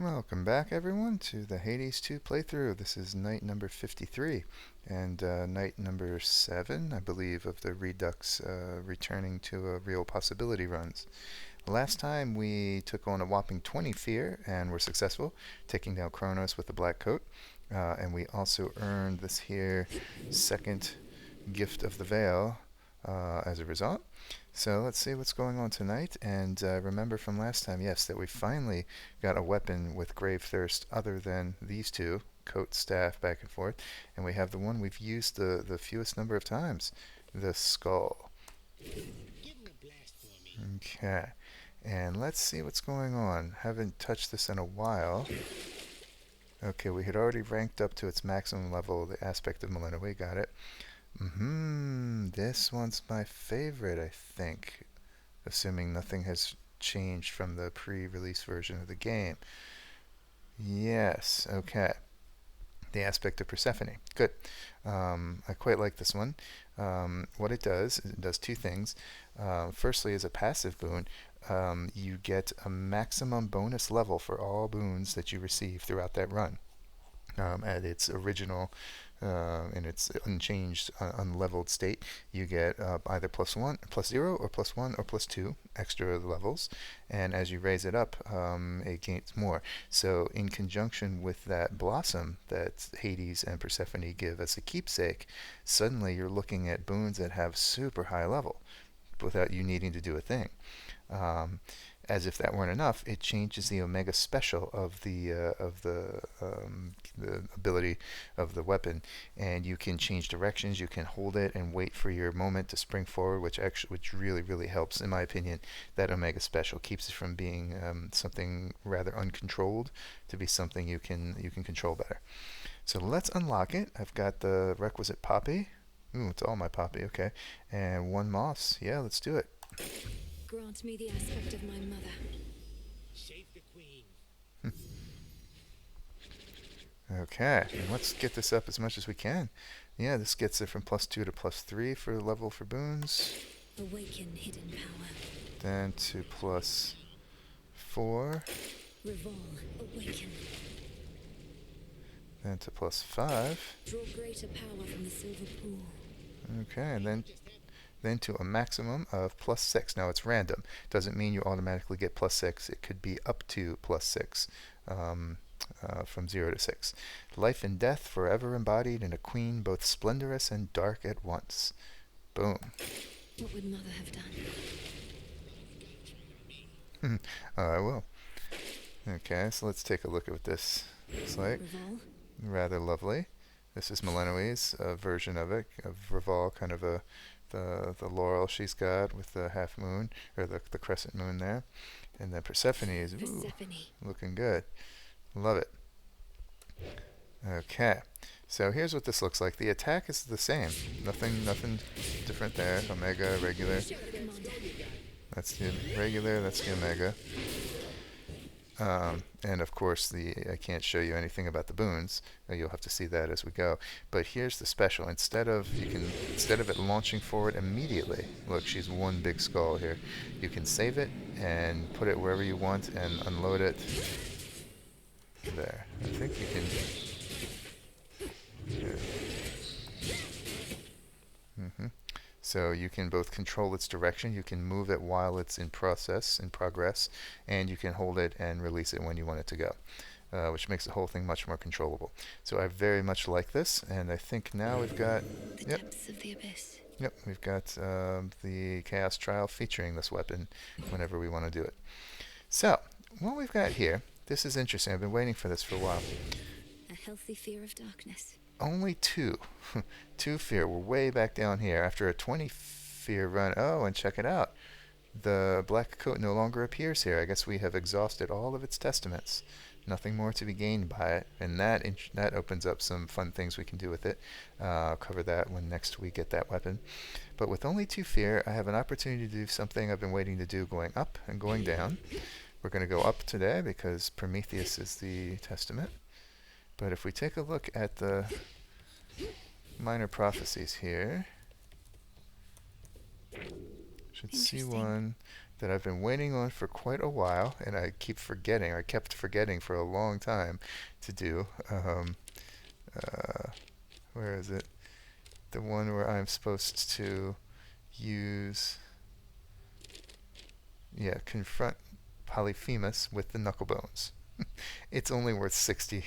Welcome back, everyone, to the Hades 2 playthrough. This is night number 53 and night number 7, I believe, of the Redux returning to a real possibility runs. Last time we took on a whopping 20 fear and were successful, taking down Kronos with the black coat. And we also earned this here second gift of the veil as a result. So let's see what's going on tonight, and remember from last time, yes, that we finally got a weapon with grave thirst other than these two, coat, staff, back and forth, and we have the one we've used the fewest number of times, the skull. Okay, and let's see what's going on. Haven't touched this in a while. Okay, we had already ranked up to its maximum level, the Aspect of Melinoë, got it. This one's my favorite, I think, assuming nothing has changed from the pre-release version of the game. Yes, okay. The Aspect of Persephone. Good. I quite like this one. What it does two things. Firstly, as a passive boon, you get a maximum bonus level for all boons that you receive throughout that run. At its original, in its unchanged, unleveled state, you get either +1, +0, or +1 or +2 extra levels, and as you raise it up, it gains more. So in conjunction with that blossom that Hades and Persephone give as a keepsake, suddenly you're looking at boons that have super high level without you needing to do a thing. As if that weren't enough, it changes the Omega Special of the ability of the weapon, and you can change directions. You can hold it and wait for your moment to spring forward, which really helps, in my opinion. That Omega Special keeps it from being something rather uncontrolled to be something you can control better. So let's unlock it. I've got the requisite poppy. Ooh, it's all my poppy. Okay, and one moss. Yeah, let's do it. Grant me the aspect of my mother. Save the queen. Okay, and let's get this up as much as we can. Yeah, this gets it from +2 to +3 for level for boons. Awaken hidden power. Then to +4. Revolve, awaken. Then to +5. Draw greater power from the silver pool. Okay, and then to a maximum of +6. Now it's random. Doesn't mean you automatically get +6. It could be up to +6 from 0 to 6. Life and death forever embodied in a queen both splendorous and dark at once. Boom. What would mother have done? I will. Okay, so let's take a look at what this looks like. Revolve? Rather lovely. This is Melinoë's version of it, of Revolve, kind of the laurel she's got with the half moon, or the crescent moon there. And then Persephone is looking good. Love it. Okay, so here's what this looks like. The attack is the same. Nothing different there. Omega, regular. That's the regular, that's the Omega. And of course, I can't show you anything about the boons. You'll have to see that as we go. But here's the special. Instead of it launching forward immediately, look, she's one big skull here. You can save it and put it wherever you want and unload it. There. I think you can. Yeah. So you can both control its direction, you can move it while it's in progress, and you can hold it and release it when you want it to go, which makes the whole thing much more controllable. So I very much like this, and I think now we've got the depths of the abyss. Yep, we've got the Chaos Trial featuring this weapon whenever we want to do it. So what we've got here, this is interesting. I've been waiting for this for a while. A healthy fear of darkness. Only 2. 2 fear. We're way back down here after a 20 fear run. Oh, and check it out. The black coat no longer appears here. I guess we have exhausted all of its testaments. Nothing more to be gained by it, and that opens up some fun things we can do with it. I'll cover that when next we get that weapon. But with only 2 fear, I have an opportunity to do something I've been waiting to do, going up and going down. We're going to go up today because Prometheus is the testament. But if we take a look at the minor prophecies here, should see one that I've been waiting on for quite a while, and I keep forgetting, or I kept forgetting for a long time to do. Uh, where is it? The one where I'm supposed to use, yeah, confront Polyphemus with the knuckle bones. It's only worth 60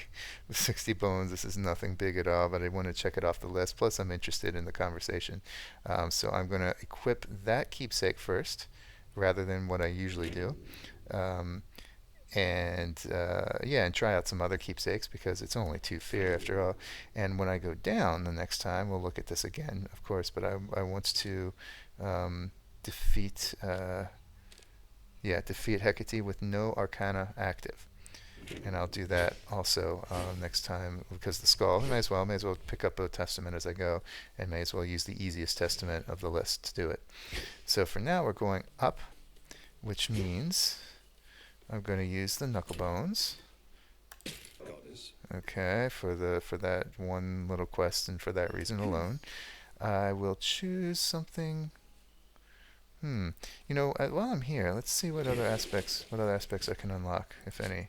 with 60 bones. This is nothing big at all, but I want to check it off the list. Plus, I'm interested in the conversation. So I'm going to equip that keepsake first, rather than what I usually do. Um, and try out some other keepsakes because it's only 2 fear after all. And when I go down the next time, we'll look at this again, of course. But I want to defeat defeat Hecate with no Arcana active. And I'll do that also next time because the skull. I may as well pick up a testament as I go, and may as well use the easiest testament of the list to do it. So for now, we're going up, which means I'm going to use the knuckle bones. Okay, for that one little quest and for that reason alone, I will choose something. While I'm here, let's see what other aspects I can unlock, if any.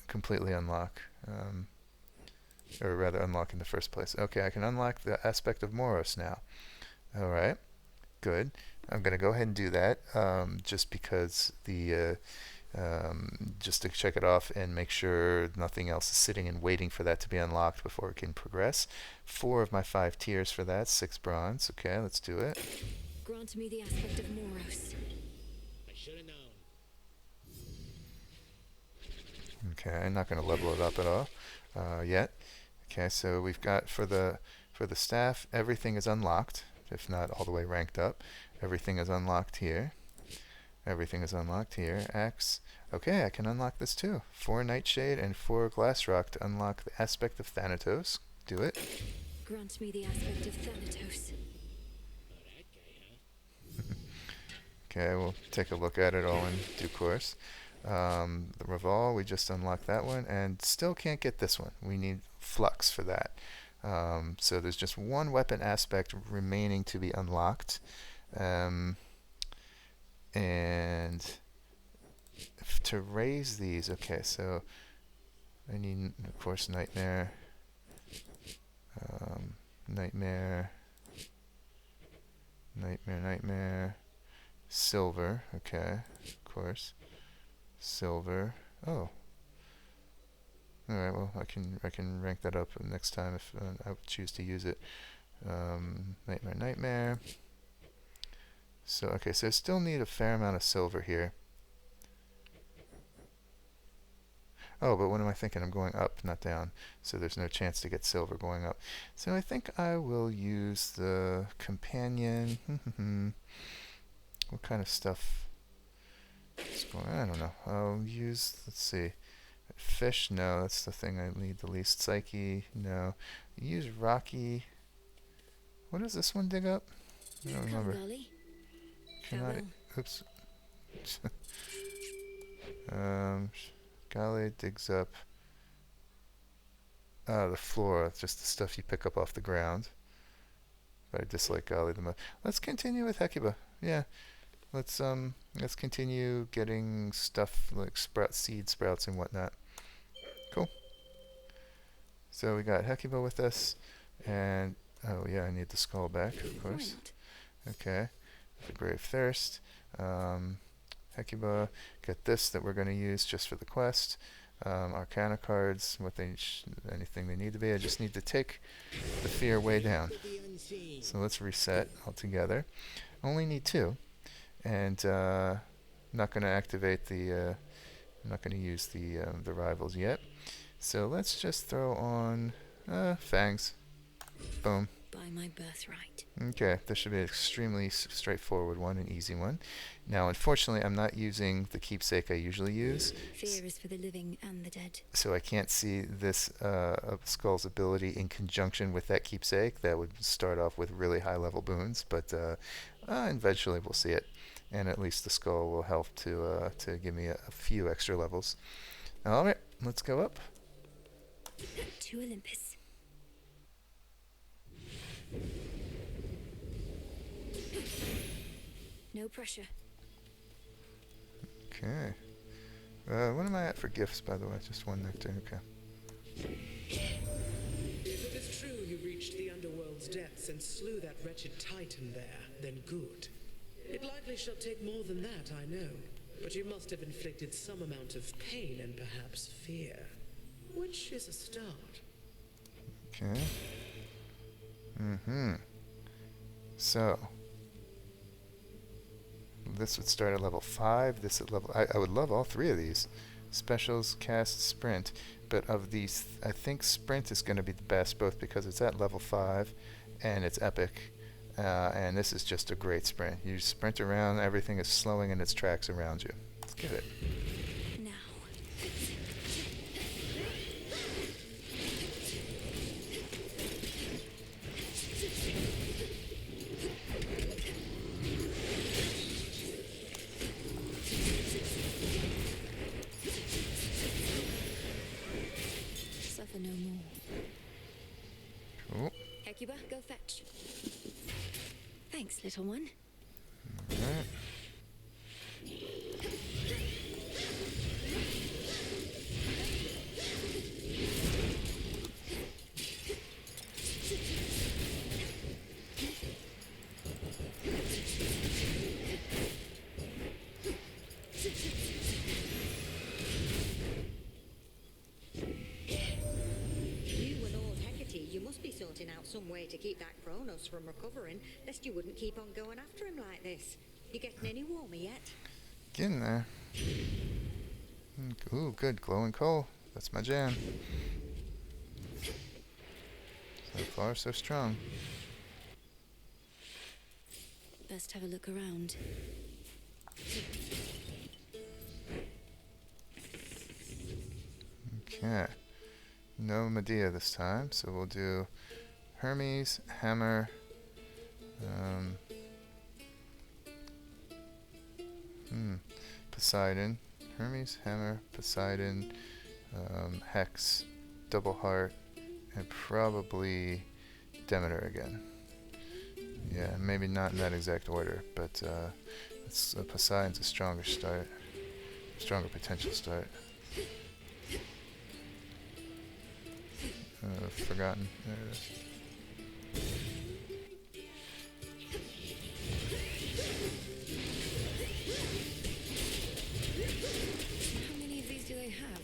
Completely unlock, or rather unlock in the first place. Okay, I can unlock the aspect of Moros now. All right, good. I'm gonna go ahead and do that, just because just to check it off and make sure nothing else is sitting and waiting for that to be unlocked before it can progress. 4 of my 5 tiers for that, 6 bronze. Okay, let's do it. Grant me the aspect of Moros. I should have known. Okay, I'm not going to level it up at all yet. Okay, so we've got for the staff, everything is unlocked, if not all the way ranked up. Everything is unlocked here. Everything is unlocked here. Axe. Okay, I can unlock this too. 4 Nightshade and 4 Glass Rock to unlock the aspect of Thanatos. Do it. Grant me the aspect of Thanatos. Oh, that guy, huh? Okay, we'll take a look at it all in due course. The Revolve, we just unlocked that one, and still can't get this one. We need Flux for that. So there's just 1 weapon aspect remaining to be unlocked. And to raise these, okay, so I need, of course, Nightmare, Silver, okay, of course. Silver. Oh. Alright, well, I can rank that up next time if I choose to use it. Nightmare. So, okay, so I still need a fair amount of silver here. Oh, but what am I thinking? I'm going up, not down. So there's no chance to get silver going up. So I think I will use the companion. What kind of stuff? I don't know. I'll use, let's see. Fish, no, that's the thing I need the least. Psyche, no. Use Rocky. What does this one dig up? I don't remember. Cannot. Oops. Golly digs up. The floor. It's just the stuff you pick up off the ground. But I dislike Golly the most. Let's continue with Hecuba. Yeah. Let's continue getting stuff like seed sprouts and whatnot. Cool. So we got Hecuba with us, and oh yeah, I need the skull back, of course. Okay, the Grave Thirst. Hecuba, get this that we're going to use just for the quest. Arcana cards, anything they need to be. I just need to take the fear way down. So let's reset altogether. Only need 2. And not going to activate I'm not going to use the rivals yet. So let's just throw on Fangs. Boom. By my birthright. Okay, this should be an extremely straightforward one, an easy one. Now, unfortunately, I'm not using the keepsake I usually use. Fear is for the living and the dead. So I can't see this Skull's ability in conjunction with that keepsake. That would start off with really high-level boons, but eventually we'll see it. And at least the Skull will help to give me a few extra levels. All right, let's go up. To Olympus. No pressure. Okay. What am I at for gifts, by the way? Just one nectar. Okay. If it is true you reached the underworld's depths and slew that wretched Titan there, then good. It likely shall take more than that, I know. But you must have inflicted some amount of pain and perhaps fear. Which is a start. Okay. So, this would start at level 5, this at level... I would love all three of these. Specials, cast, sprint. But of these, I think sprint is going to be the best, both because it's at level 5 and it's epic. And this is just a great sprint. You sprint around, everything is slowing in its tracks around you. Let's get it. Now. Suffer no more. Cool. Hecuba, go fetch. Thanks, little one. Alright. Sorting out some way to keep that Kronos from recovering, lest you wouldn't keep on going after him like this. You getting any warmer yet? Getting there. Ooh, good. Glowing coal. That's my jam. So far, so strong. Best have a look around. Okay. No Medea this time, so we'll do Hermes, Hammer, Poseidon, Hermes, Hammer, Poseidon, Hex, Double Heart, and probably Demeter again. Yeah, maybe not in that exact order, but Poseidon's a stronger start, stronger potential start. Forgotten. There it is. How many of these do they have?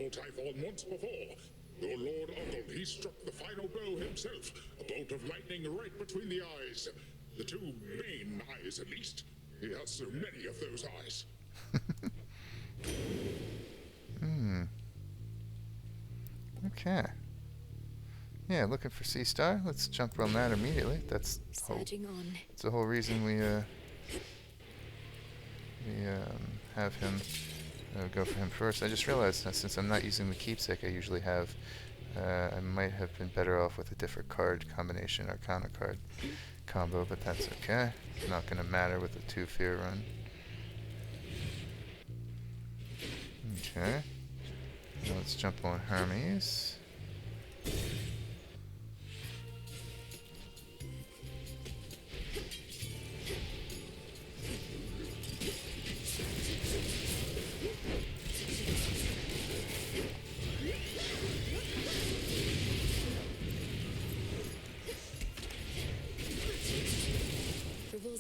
Typhon once before. Your Lord Uncle, he struck the final blow himself. A bolt of lightning right between the eyes. The two main eyes, at least. He has so many of those eyes. Okay. Yeah, looking for Sea Star. Let's jump on that immediately. That's the whole reason we have him go for him first. I just realized that since I'm not using the keepsake I usually have, I might have been better off with a different card combination or counter card combo, but that's okay. Not going to matter with the 2 fear run. Okay. Now let's jump on Hermes.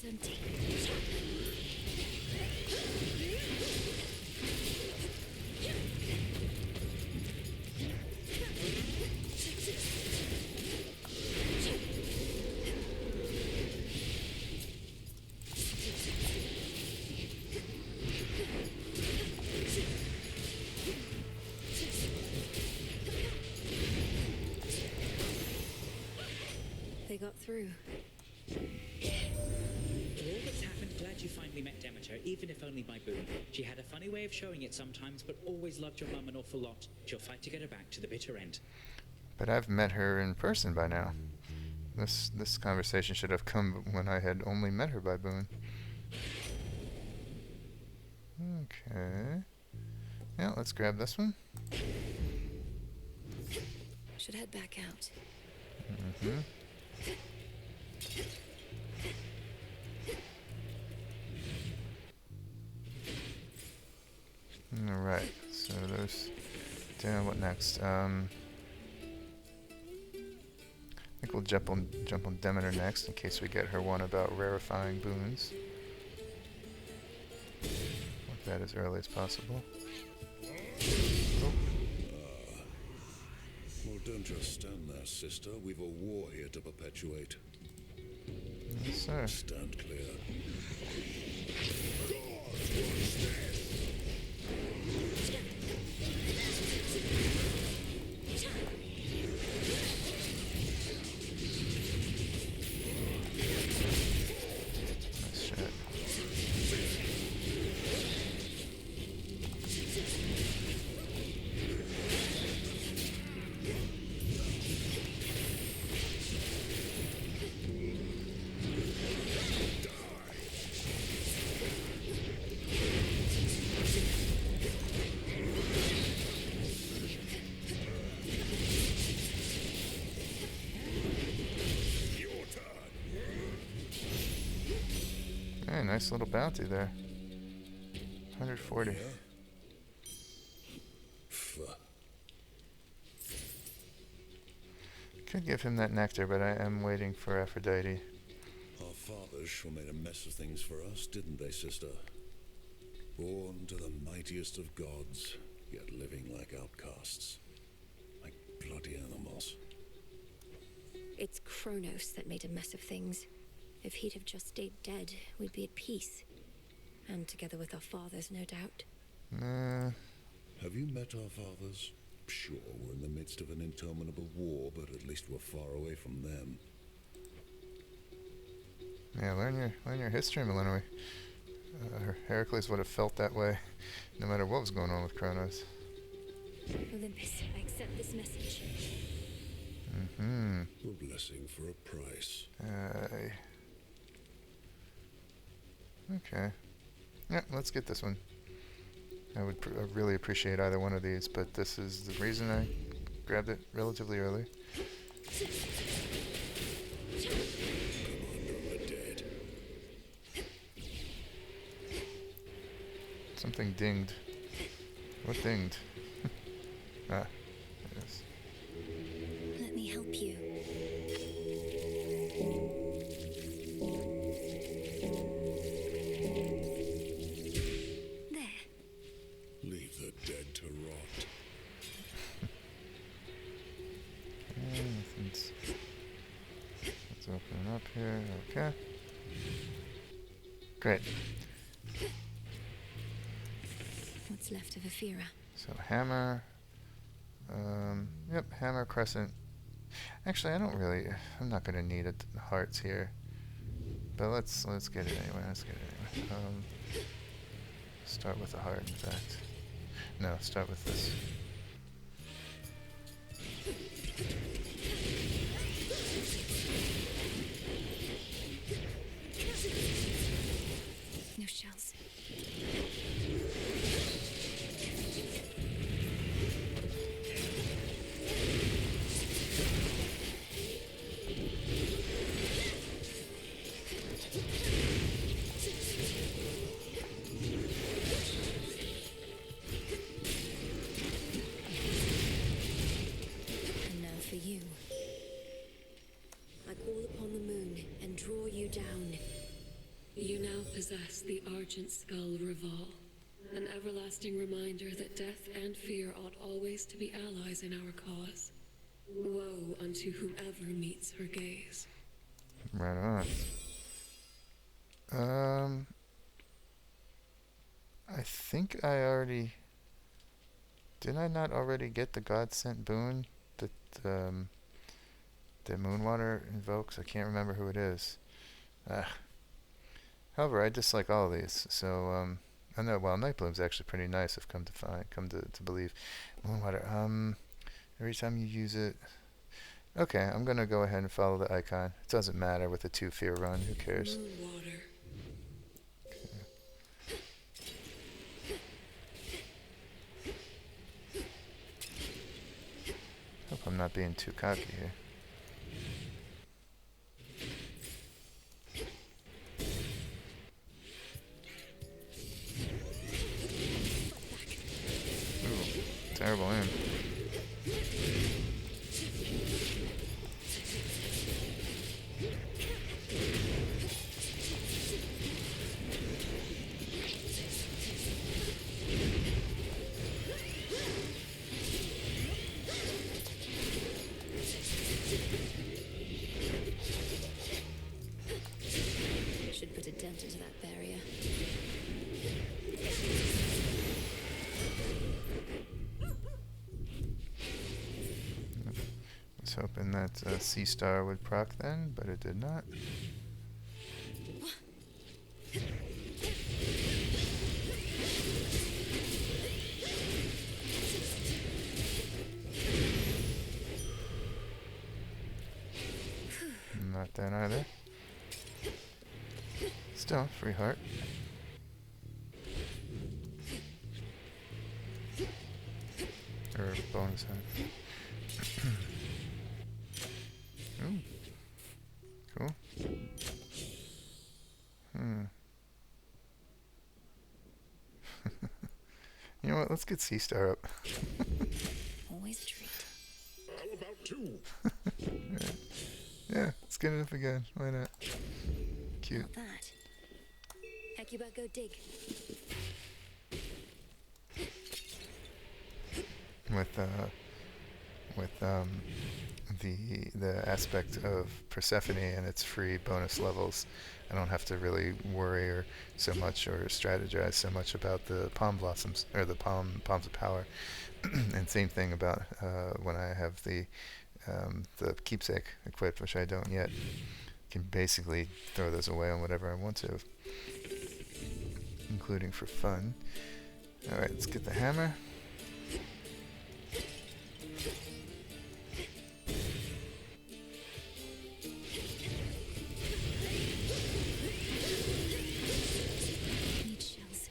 Empty. They got through. Glad you finally met Demeter, even if only by boon. She had a funny way of showing it sometimes, but always loved your mum an awful lot. She'll fight to get her back to the bitter end. But I've met her in person by now. This conversation should have come when I had only met her by boon. Okay. Yeah, let's grab this one. Should head back out. Mm-hmm. Alright, so those down. What next? I think we'll jump on Demeter next in case we get her one about rarefying boons. Want that as early as possible. Oh. Well, don't just stand there, sister. We've a war here to perpetuate. Yes, sir. Stand clear. Nice shit. Hey, nice little bounty there. 140. Yeah? Fuh. Could give him that nectar, but I am waiting for Aphrodite. Our fathers sure made a mess of things for us, didn't they, sister? Born to the mightiest of gods, yet living like outcasts. Like bloody animals. It's Kronos that made a mess of things. If he'd have just stayed dead, we'd be at peace. And together with our fathers, no doubt. Have you met our fathers? Sure, we're in the midst of an interminable war, but at least we're far away from them. Yeah, learn your history, Melinoë. Heracles would have felt that way, no matter what was going on with Kronos. Olympus, I accept this message. Mm-hmm. A blessing for a price. Okay. Yeah, let's get this one. I would really appreciate either one of these, but this is the reason I grabbed it relatively early. Something dinged. What dinged? Ah, there it is. Let me help you. There. Leave the dead to rot. Nothing's. Let's open it up here. Okay. Great. What's left of Ephyra? So hammer. Yep, hammer, crescent. Actually, I'm not gonna need it, hearts here. But let's get it anyway. Let's get it anyway. Start with a heart, in fact. No, start with this. No shells. And now for you. I call upon the moon and draw you down. You now possess the Argent Skull Revolve, an everlasting reminder that death and fear ought always to be allies in our cause. Woe unto whoever meets her gaze. Right on. I think I already... Did I not already get the God-sent boon that Moonwater invokes? I can't remember who it is. However, I dislike all of these, so, I know, well, Nightbloom's actually pretty nice, I've come to believe. Moonwater, every time you use it... Okay, I'm gonna go ahead and follow the icon. It doesn't matter with a 2 fear run. Who cares? Moon water. Hope I'm not being too cocky here. Ooh, terrible aim. Should put a dent into that barrier. Was hoping that Sea Star would proc then, but it did not. Not that either. Still, free heart. Or bonus heart. Ooh. Cool. You know what? Let's get Sea Star up. Always a treat. How about 2? Yeah, let's get it up again. Why not? Cute. Not that. Hecuba, go dig. With the aspect of Persephone and its free bonus levels, I don't have to really worry or strategize so much about the palm blossoms or the palms of power. And same thing about when I have the keepsake equipped, which I don't yet. Can basically throw those away on whatever I want to, including for fun. All right, let's get the hammer. Need shells.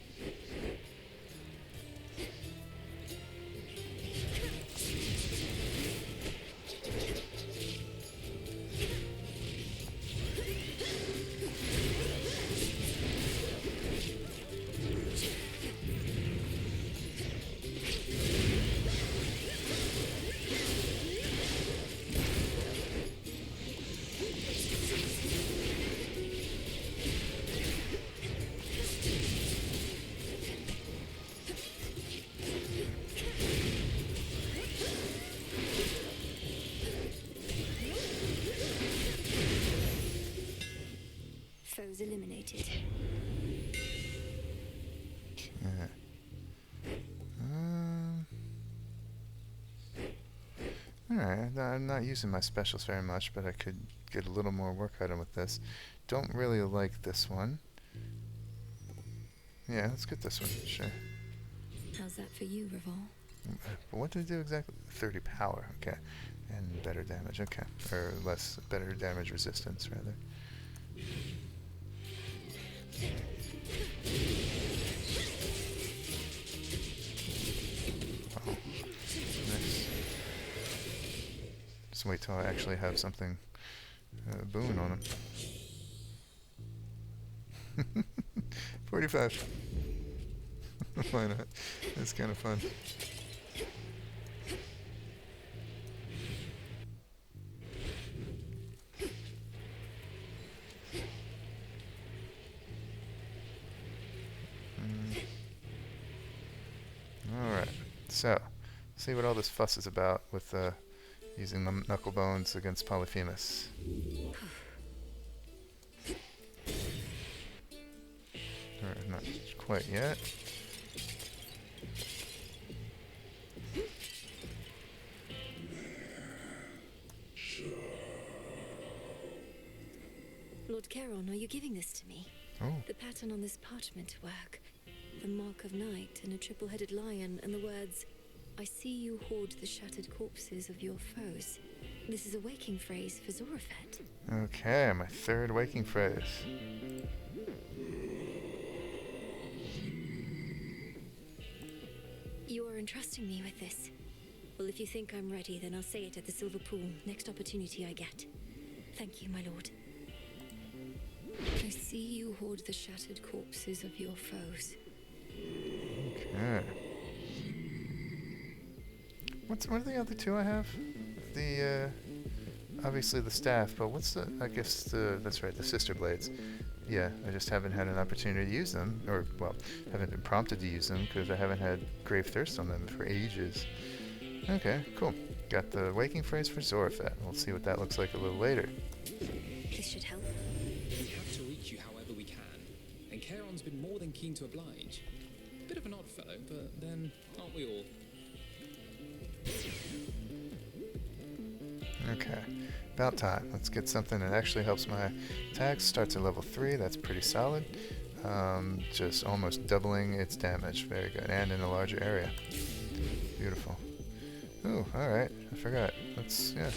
Foes eliminated. Okay. Alright, I'm not using my specials very much, but I could get a little more work out of with this. Don't really like this one. Yeah, let's get this one, sure. How's that for you, Revol? But what did it do exactly? 30 power, okay. And better damage, okay. Or better damage resistance, rather. Oh, nice. Just wait till I actually have something boon on him. 45. Why not? It's kind of fun. Alright, so, see what all this fuss is about with using the Knuckle Bones against Polyphemus. Alright, not quite yet. Lord Charon, are you giving this to me? Oh. The pattern on this parchment work. The mark of night and a triple-headed lion and the words, "I see you hoard the shattered corpses of your foes." This is a waking phrase for Zorophet. Okay, my third waking phrase. You are entrusting me with this. Well, if you think I'm ready, then I'll say it at the Silver Pool, next opportunity I get. Thank you, my lord. I see you hoard the shattered corpses of your foes. Okay. What are the other two I have? The, obviously the staff, but what's the, I guess that's right, the sister blades. Yeah, I just haven't had an opportunity to use them, or, well, haven't been prompted to use them, because I haven't had grave thirst on them for ages. Okay, cool. Got the waking phrase for Zorophet. We'll see what that looks like a little later. This should help. We have to reach you however we can, and Charon's been more than keen to oblige. Bit of an odd fellow, but then, aren't we all? Okay, about time. Let's get something that actually helps my attacks. Starts at level 3, that's pretty solid. Just almost doubling its damage. Very good, and in a larger area. Beautiful. Ooh, alright, I forgot. Let's, yeah.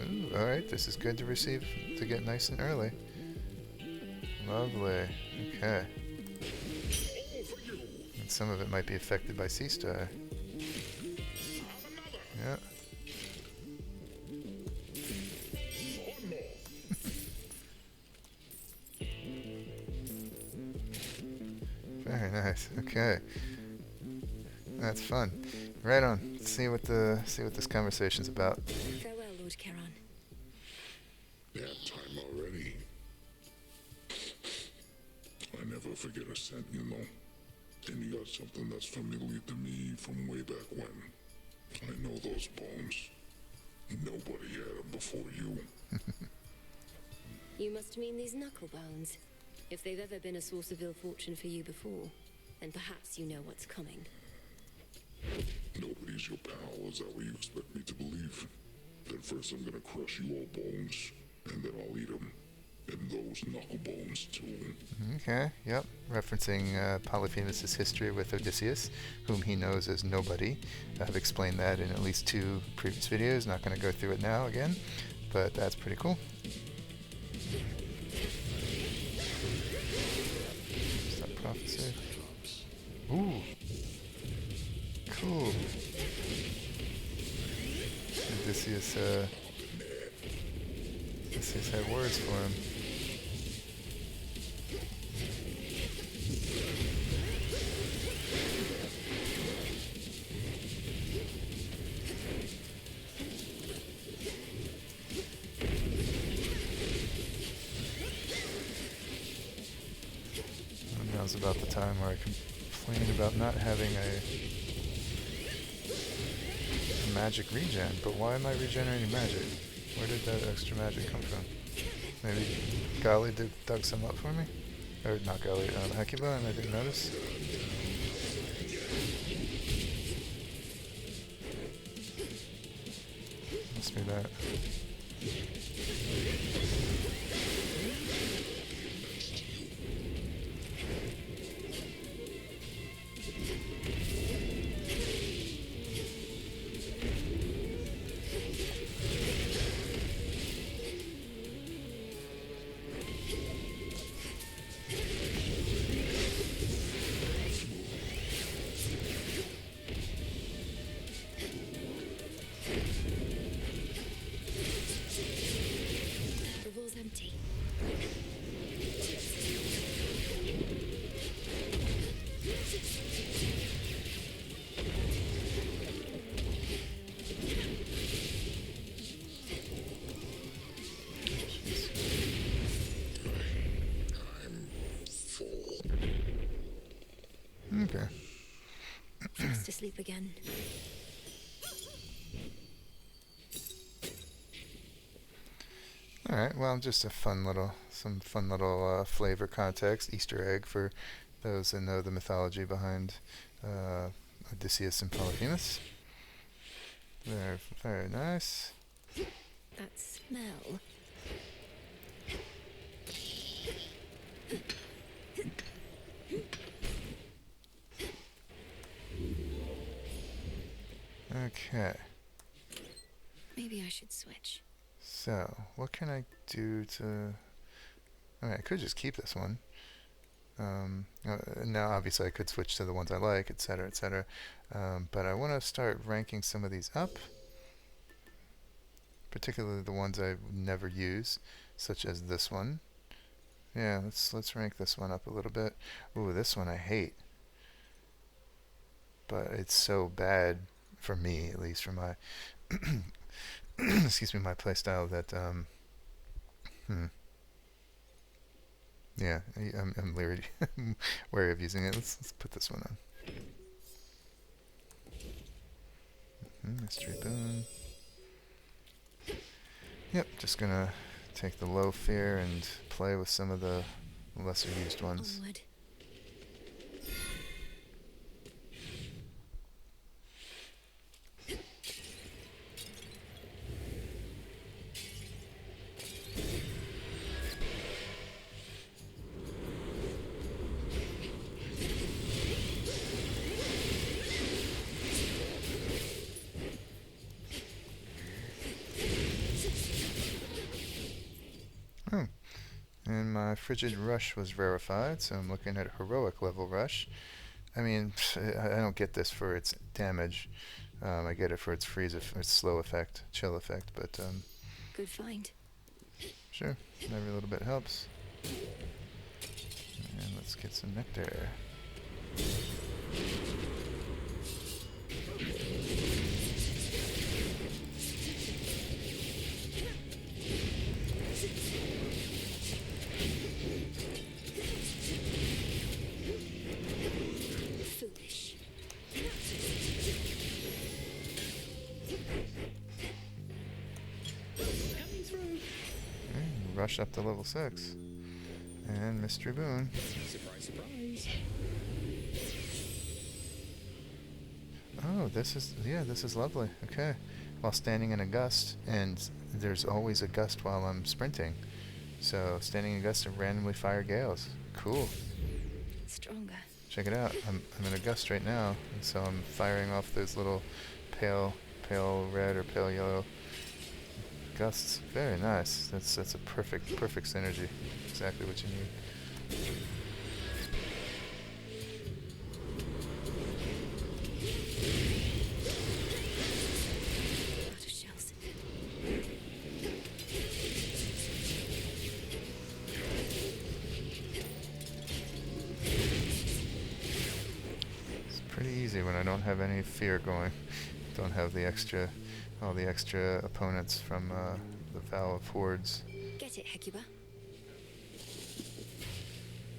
Ooh, alright, this is good to receive, to get nice and early. Lovely, okay. And some of it might be affected by Sea Star. Yeah. Very nice. Okay. That's fun. Right on. Let's see what this conversation's about. Farewell, Lord Charon. Damn time already. I never forget a scent, you know. And you got something that's familiar to me from way back when. I know those bones. Nobody had them before you. You must mean these knuckle bones. If they've ever been a source of ill fortune for you before, then perhaps you know what's coming. Nobody's your pal, is that what you expect me to believe? Then first I'm gonna crush you all bones, and then I'll eat them. And those knuckle bones too. Okay, yep. Referencing Polyphemus' history with Odysseus, whom he knows as nobody. I've explained that in at least 2 previous videos. Not going to go through it now again, but that's pretty cool. Stop prophecy. Ooh. Cool. Odysseus had words for him. Now's about the time where I complain about not having a magic regen, but why am I regenerating magic? Where did that extra magic come from? Maybe Golly dug some up for me? Or not Golly, Hecuba, and I didn't notice? Must be that. Okay. Fast asleep again. Alright, well, just some fun little flavor context, Easter egg for those that know the mythology behind Odysseus and Polyphemus. Very, very nice. That smell. Okay. Maybe I should switch. So, what can I do to... Okay, I could just keep this one. Now, obviously, I could switch to the ones I like, etc., etc. But I want to start ranking some of these up, particularly the ones I never use, such as this one. Yeah, let's rank this one up a little bit. Ooh, this one I hate, but it's so bad for me, at least for my excuse me, my playstyle that yeah, I'm leery wary of using it. Let's put this one on. Mystery boon. Yep, just gonna take the low fear and play with some of the lesser used ones. Onward. Oh, and my Frigid Rush was rarefied, so I'm looking at Heroic level Rush. I mean, I don't get this for its damage. I get it for its its slow effect, chill effect, but Good find. sure, every little bit helps. And let's get some nectar. Foolish. Coming through. Rush up to level 6. And Mystery Boon. Surprise, surprise. Oh, this is lovely. Okay. While standing in a gust, and there's always a gust while I'm sprinting. So, standing in a gust of randomly fire gales. Cool. Stronger. Check it out. I'm in a gust right now, and so I'm firing off those little pale red or pale yellow gusts. Very nice. That's a perfect synergy. Exactly what you need. Out of shells. It's pretty easy when I don't have any fear going. Don't have all the extra opponents from the Vow of Hordes. Get it, Hecuba.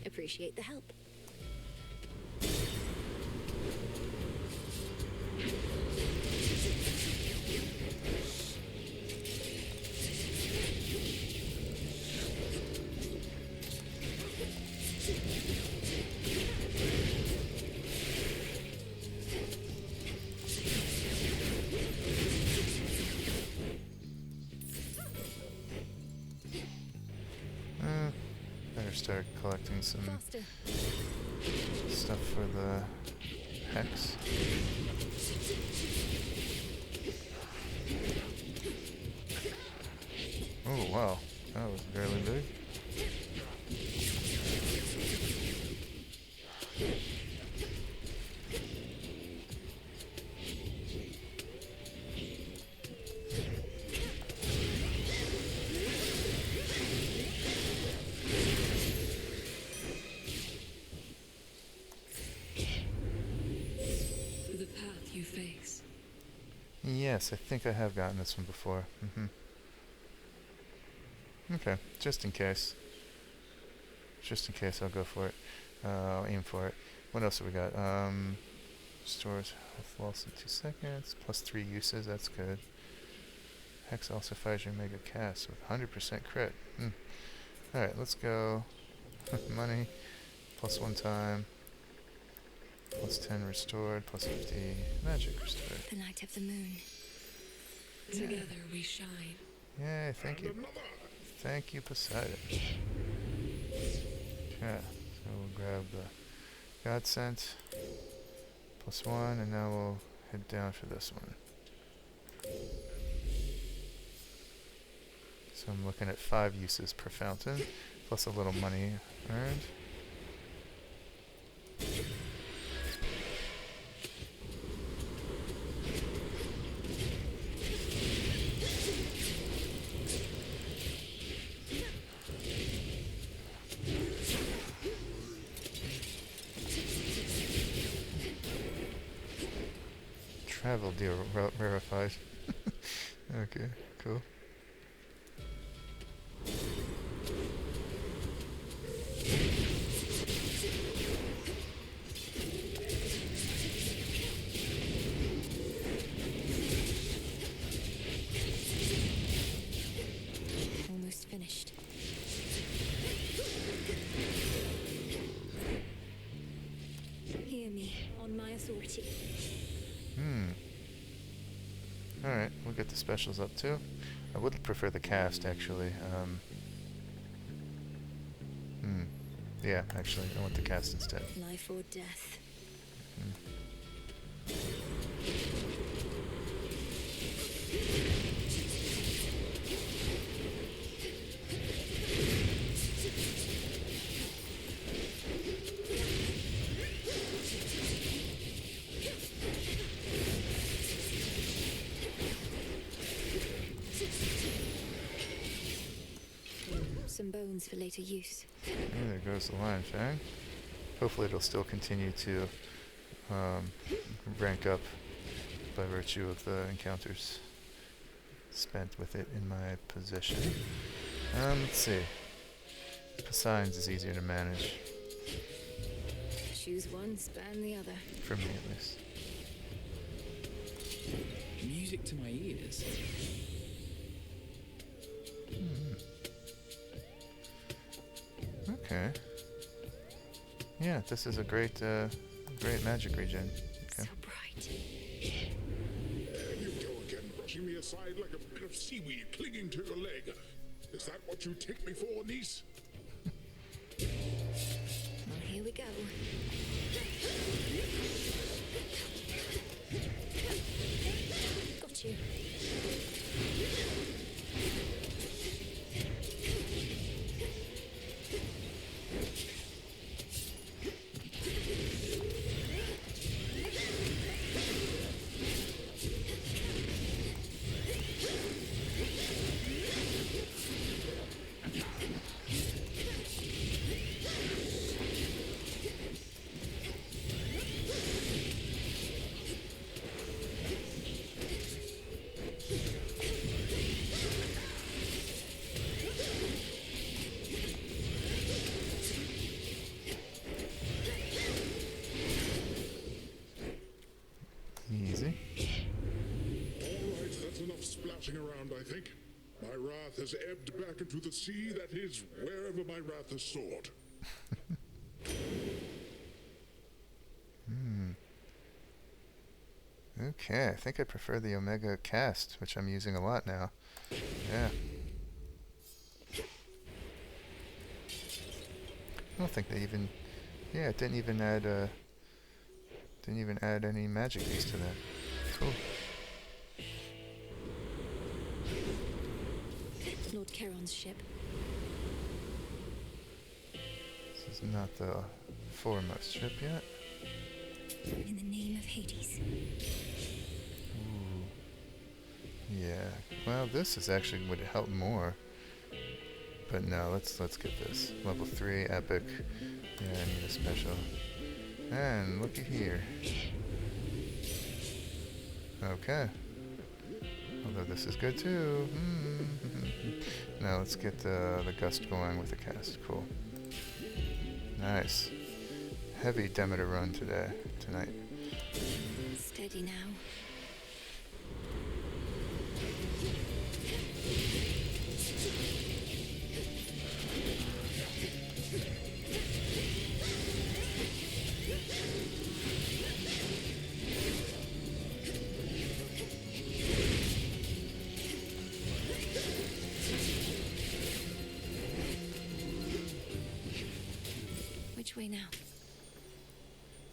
Appreciate the help. Better start collecting some Faster. stuff for the hex. Oh wow, that was fairly big. The path you face. Yes, I think I have gotten this one before. Okay, just in case. Just in case, I'll go for it. I'll aim for it. What else have we got? Stores health loss in 2 seconds. Plus 3 uses, that's good. Hex also fires your mega cast with 100% crit. Alright, let's go. Money. Plus 1 time. Plus 10 restored. Plus 50 magic restored. The night of the moon. Together we shine. Yay, thank you. Thank you, Poseidon. Yeah, so we'll grab the God Scent. Plus 1, and now we'll head down for this one. So I'm looking at 5 uses per fountain, plus a little money earned. Travel deal rarefied. Okay, cool. Almost finished. Hear me, on my authority. Alright, we'll get the specials up too. I would prefer the cast, actually. Yeah, actually, I want the cast instead. Life or death. Some bones for later use. There goes the Lion Fang. Hopefully it'll still continue to rank up by virtue of the encounters spent with it in my possession. Let's see. Poseidon's is easier to manage. Choose one, span the other. For me, at least. Music to my ears. Okay. Yeah, this is a great, great magic regen. Okay. So bright. There you go again, brushing me aside like a bit of seaweed clinging to your leg. Is that what you take me for, niece? Well, here we go. Got you. Easy. Alright, that's enough splashing around, I think. My wrath has ebbed back into the sea that is wherever my wrath has soared. Okay, I think I prefer the Omega cast, which I'm using a lot now. Yeah. I don't think they even... Yeah, it didn't even add any magic use to that. Cool. Lord Charon's ship. This is not the foremost ship yet. In the name of Hades. Ooh. Yeah. Well, this is actually would help more. But no, let's get this. Level 3 epic. Yeah, I need a special. And looky here. Okay. Although this is good too. Now let's get the gust going with the cast. Cool. Nice. Heavy Demeter run tonight. Steady now. Which way now?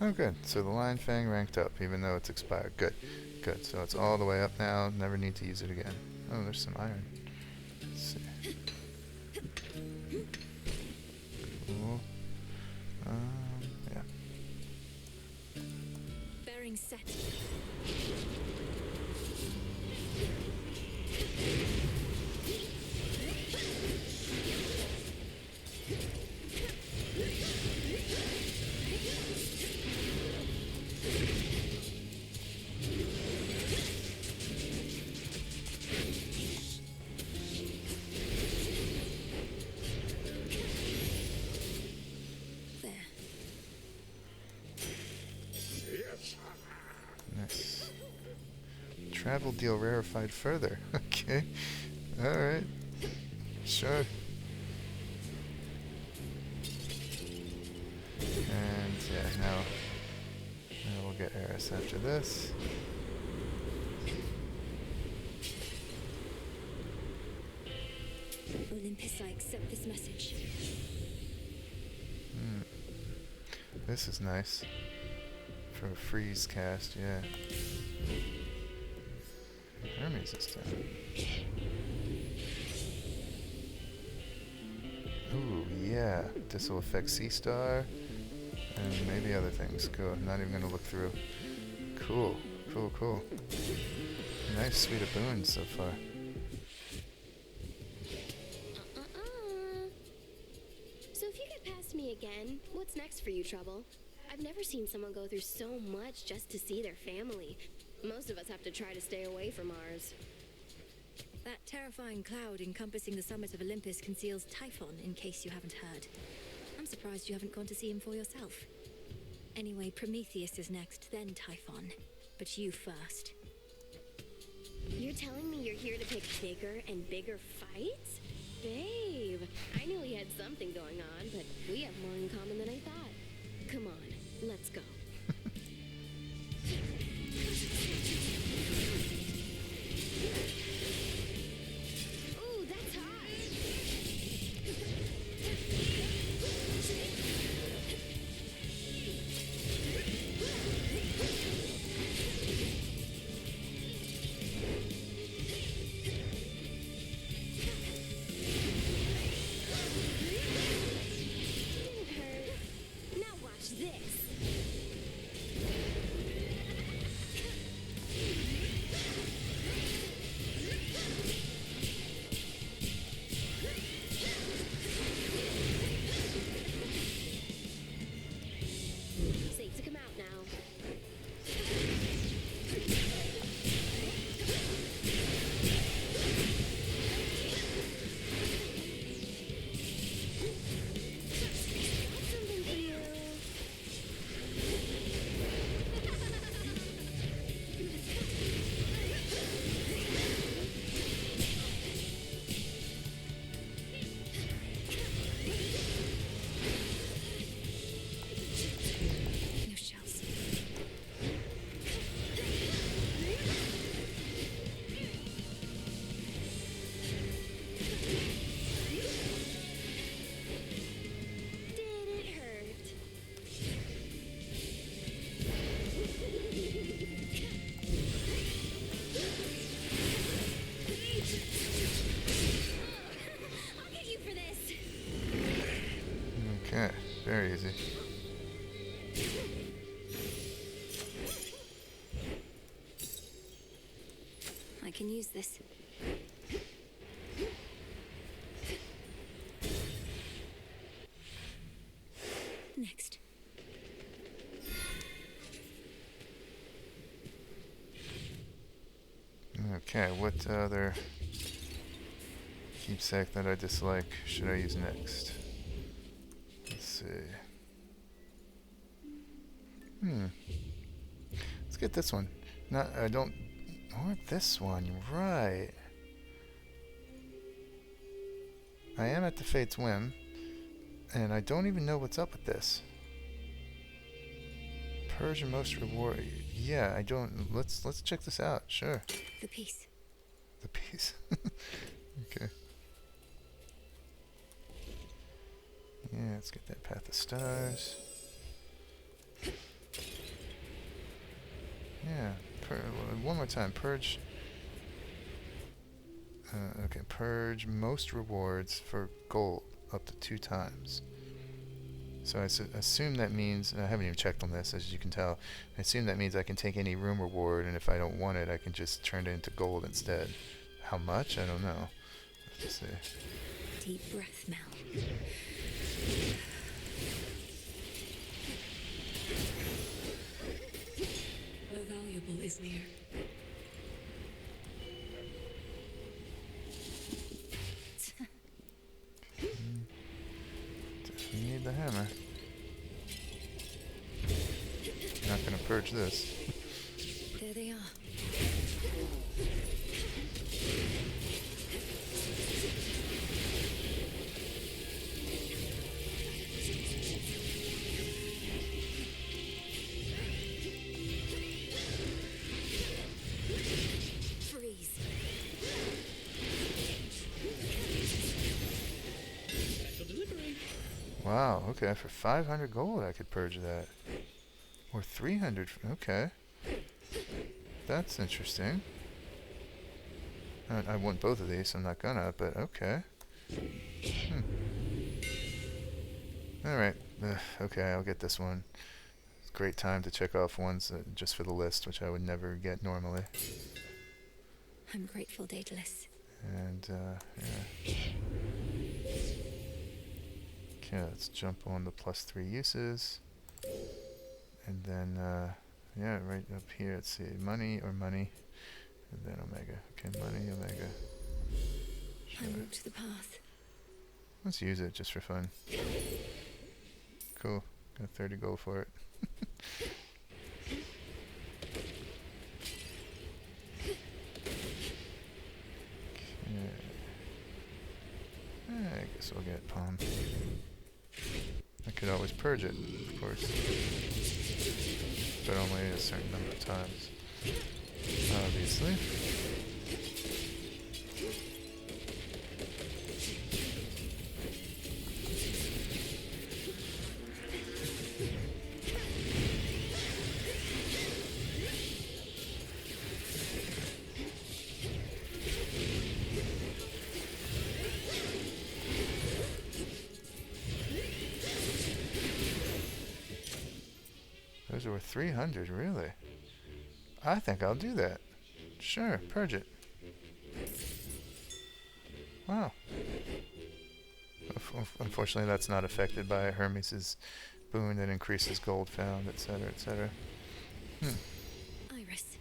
Oh, good. So the Lion Fang ranked up, even though it's expired. Good. Good. So it's all the way up now. Never need to use it again. Oh, there's some iron. Let's see. Cool. Yeah. Bearing set. Nice. Travel deal rarefied further. Okay. Alright. Sure. And yeah, now we'll get Eris after this. Olympus, I accept this message. This is nice. For a freeze cast, yeah. Hermes this time. Ooh, yeah. This will affect Sea Star. And maybe other things. Cool. I'm not even going to look through. Cool. Cool, cool. Nice suite of boons so far. So if you get past me again, what's next for you, Trouble? I've never seen someone go through so much just to see their family. Most of us have to try to stay away from ours. That terrifying cloud encompassing the summit of Olympus conceals Typhon, in case you haven't heard. I'm surprised you haven't gone to see him for yourself. Anyway, Prometheus is next, then Typhon. But you first. You're telling me you're here to pick bigger and bigger fights? Babe, I knew we had something going on, but we have more in common than I thought. Come on, let's go. Ooh, that's hot! Didn't hurt. Now watch this. Safe to come out now. Something for you. No shells. Did it hurt? I'll get you for this. Okay, very easy. I can use this. Next. Okay, what other keepsake that I dislike should I use next? Let's see. Let's get this one. I don't want this one, right. I am at the Fate's Whim, and I don't even know what's up with this. Purge your most reward. Yeah, I don't. Let's check this out. Sure. The piece. The piece. Okay. Yeah, let's get that Path of Stars. Yeah. One more time. Purge. Okay, purge most rewards for gold up to 2 times. So I assume that means, and I haven't even checked on this, as you can tell, I assume that means I can take any room reward, and if I don't want it, I can just turn it into gold instead. How much? I don't know. Let's see. Deep breath, Mel. The valuable is near. Definitely need the hammer. Not gonna purge this. There they are. Freeze. Special delivery. Wow, okay, for 500 gold I could purge that. Or 300, okay. That's interesting. I want both of these, so I'm not gonna, but okay. Alright, okay, I'll get this one. It's a great time to check off ones just for the list, which I would never get normally. I'm grateful, Daedalus. And, yeah. Okay, let's jump on the +3 uses. And then, yeah, right up here, let's see, money or money. And then Omega. Okay, money, Omega. I walked the path. Let's use it just for fun. Cool. Got 30 gold for it. Okay. I guess I'll get palm. I could always purge it, of course. But only a certain number of times. Obviously. Those are worth 300, really? I think I'll do that. Sure, purge it. Wow. Unfortunately, that's not affected by Hermes' boon that increases gold found, etc., etc. Iris.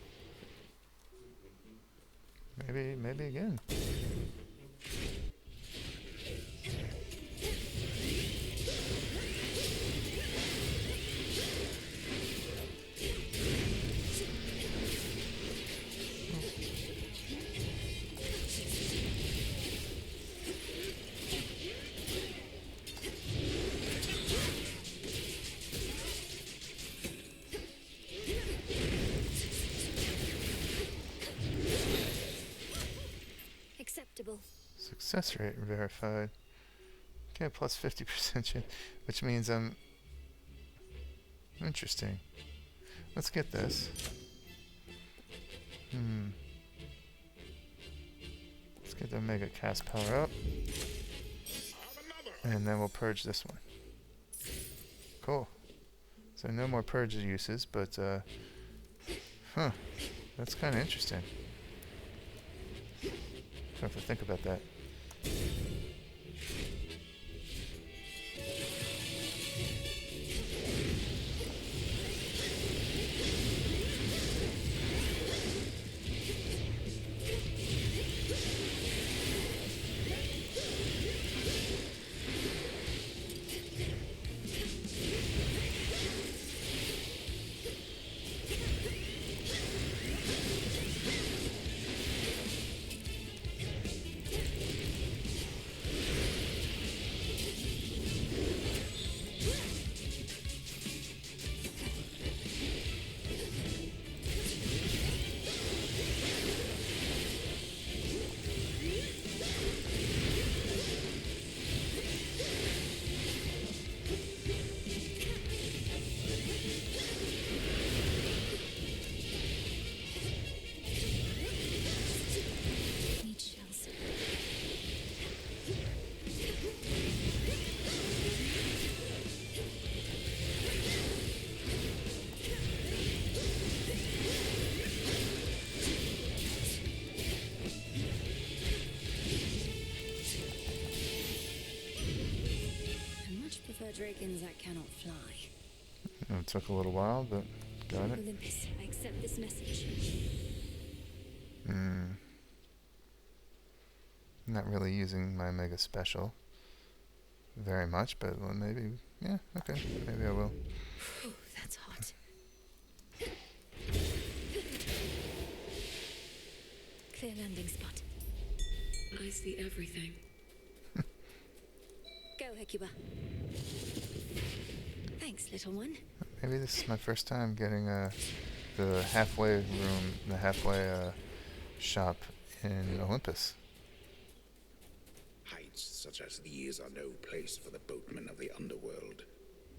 Maybe again. Acceptable. Success rate verified. Okay, plus 50%, which means I'm... Interesting. Let's get this. Let's get the Mega Cast power up. And then we'll purge this one. Cool. So no more purge uses, but that's kind of interesting. I have to think about that. dragons that cannot fly. It took a little while, but got it. Olympus, I accept this message. Not really using my mega special very much, but well, maybe, yeah, okay, maybe I will. Oh, that's hot. Clear landing spot. I see everything. Go, Hecuba. Thanks, little one. Maybe this is my first time getting the halfway room, the halfway shop in Olympus. Heights such as these are no place for the boatman of the underworld,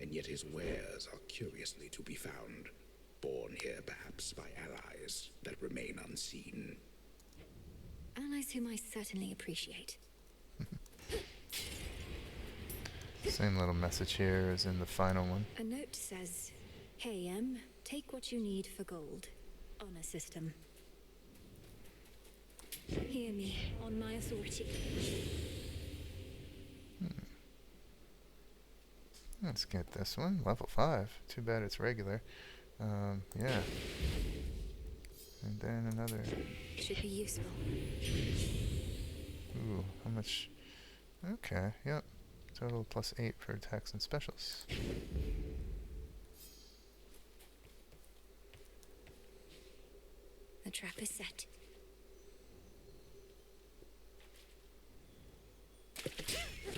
and yet his wares are curiously to be found, born here perhaps by allies that remain unseen. Allies whom I certainly appreciate. Same little message here as in the final one. A note says, "Hey, take what you need for gold. Honor system. Hear me on my authority." Let's get this one. Level 5. Too bad it's regular. Yeah. And then another. Should be useful. Ooh, how much? Okay, yep. Total plus 8 for attacks and specials. The trap is set.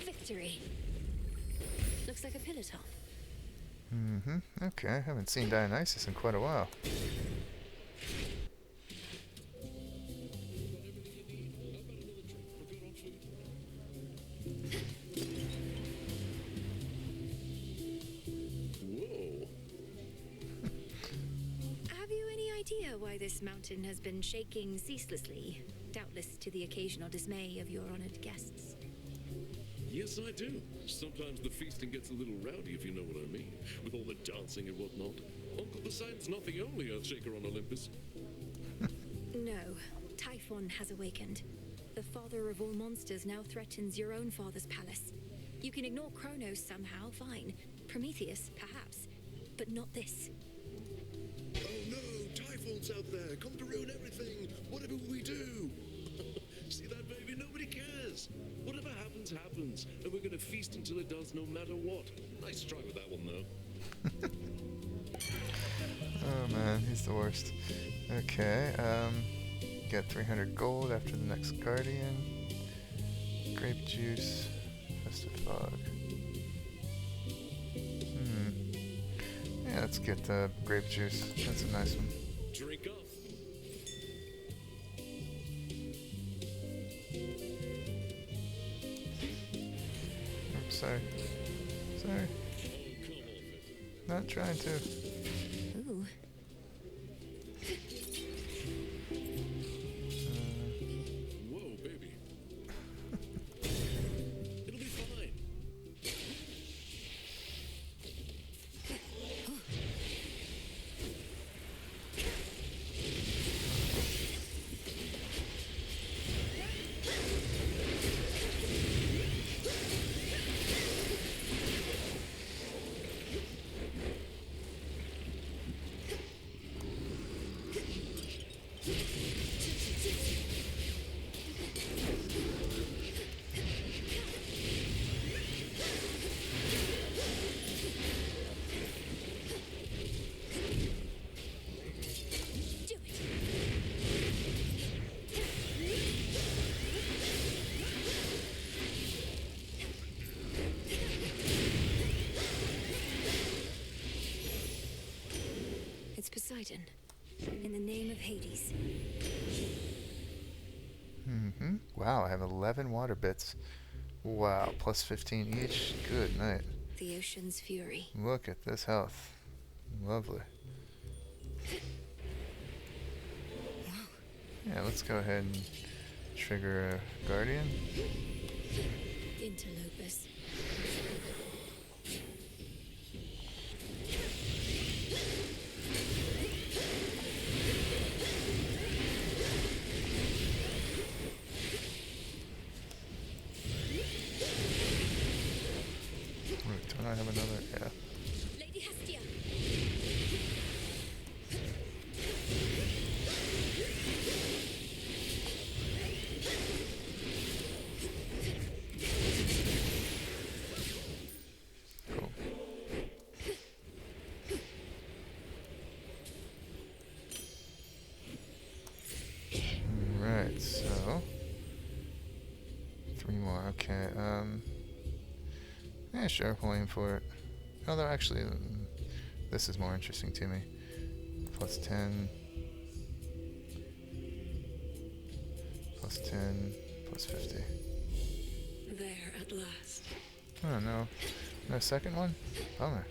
Victory. Looks like a pillar top. Okay, I haven't seen Dionysus in quite a while. Why this mountain has been shaking ceaselessly, doubtless to the occasional dismay of your honored guests. Yes, I do. Sometimes the feasting gets a little rowdy, if you know what I mean, with all the dancing and whatnot. Uncle Poseidon's not the only earthshaker on Olympus. No, Typhon has awakened. The father of all monsters now threatens your own father's palace. You can ignore Kronos somehow, fine. Prometheus, perhaps, but not this. Oh no, Typhon's out there, come to ruin everything. Whatever we do. See that, baby? Nobody cares. Whatever happens, happens. And we're gonna feast until it does, no matter what. Nice try with that one, though. Oh man, he's the worst. Okay, get 300 gold after the next guardian. Grape juice, festive fog. Yeah, let's get the grape juice. That's a nice one. Drink up. Oops, sorry. Sorry. Oh, come on, Not trying to. Ooh. Whoa, baby. It'll be fine. Poseidon, in the name of Hades. Wow, I have 11 water bits. Wow, plus 15 each. Good night. The ocean's fury. Look at this health. Lovely. Yeah, let's go ahead and trigger a guardian. Interlopus. Don't I have enough Okay, yeah, sure, we'll aim for it. Although, actually, this is more interesting to me. Plus 10. Plus 10. Plus 50. There at last. Oh, no. No second one? Bummer.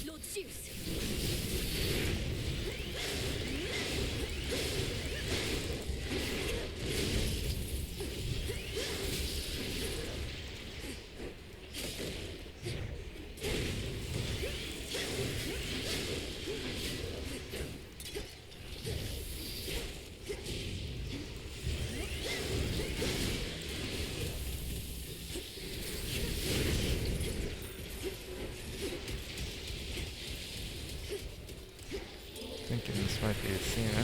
Lord Zeus! Thinking this might be Athena.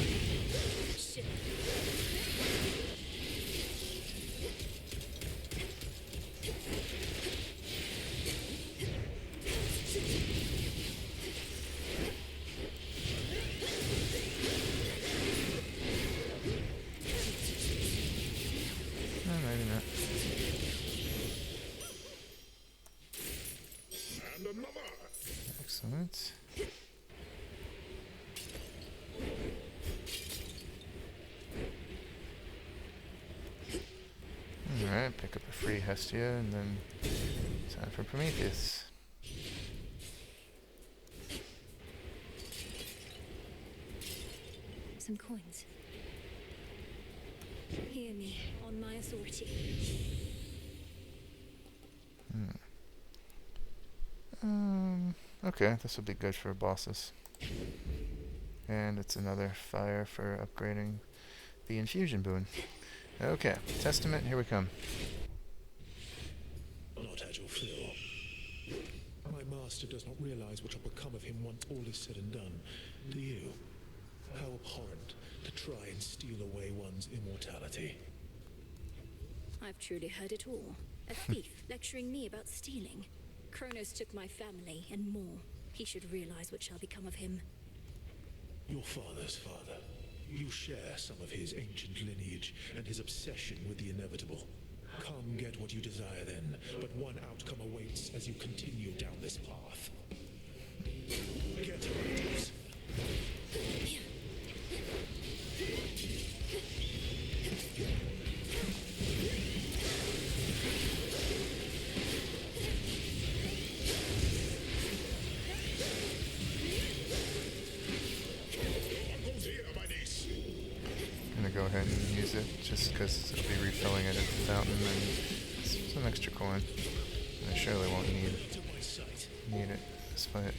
No, maybe not. And another. Excellent. Alright, pick up a free Hestia, and then time for Prometheus. Some coins. Hear me, on my authority. Okay, this will be good for bosses. And it's another fire for upgrading the infusion boon. Okay, Testament, here we come. Not had your fill. My master does not realize what shall become of him once all is said and done. Do you? How abhorrent to try and steal away one's immortality. I've truly heard it all. A thief lecturing me about stealing. Kronos took my family and more. He should realize what shall become of him. Your father's father. You share some of his ancient lineage and his obsession with the inevitable. Come get what you desire then, but one outcome awaits as you continue down this path. Get items. Go ahead and use it just because it'll be refilling it at the fountain and some extra coin. I surely won't need it this fight.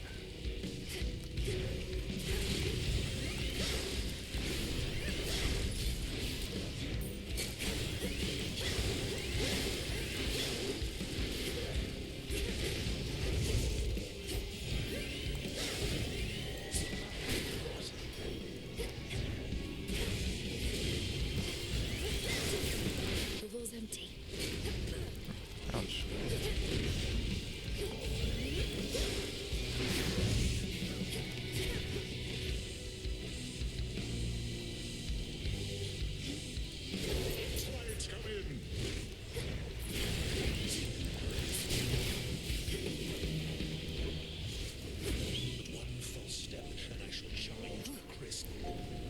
Ouch.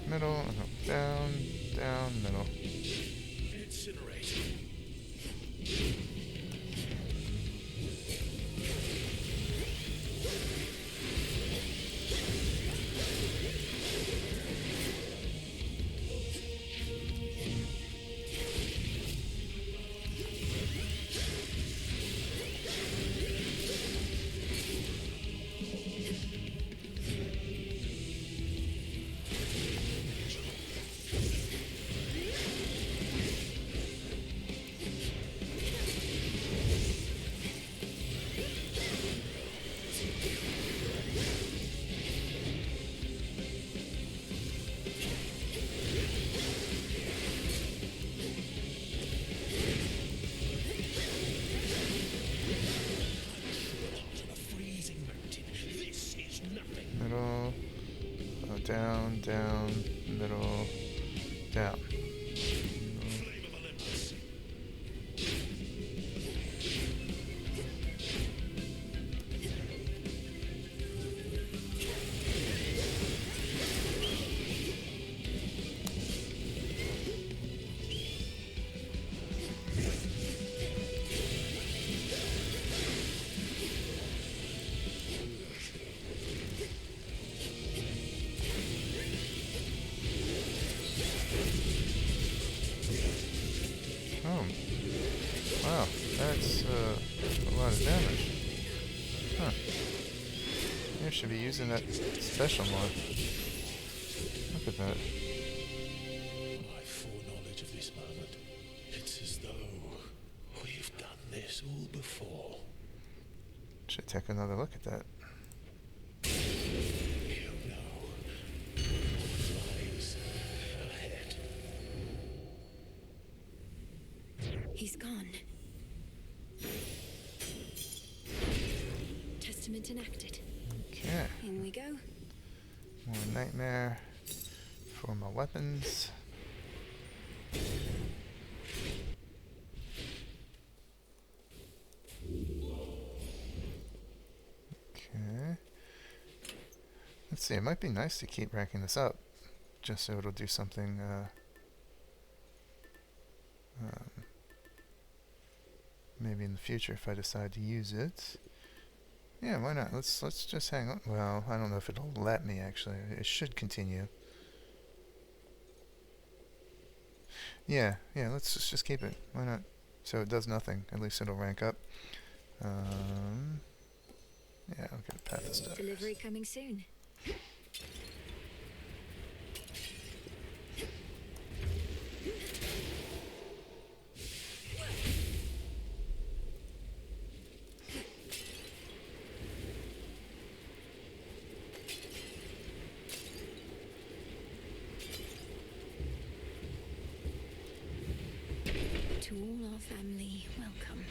Middle, down, down, middle. Incinerate. down, down, middle, down. Oh, wow, that's a lot of damage. Huh. You should be using that special more. Look at that. My foreknowledge of this moment. It's as though we've done this all before. Should take another look at that. You know what lies ahead. He's gone. Testament enacted. Okay. In we go. More nightmare for my weapons. Okay. Let's see, it might be nice to keep ranking this up, just so it'll do something, maybe in the future if I decide to use it. Yeah, why not? Let's just hang on. Well, I don't know if it'll let me, actually. It should continue. Yeah, let's just keep it. Why not? So it does nothing. At least it'll rank up. Yeah, I'll get a path of stuff. Delivery coming soon. To all our family, welcome.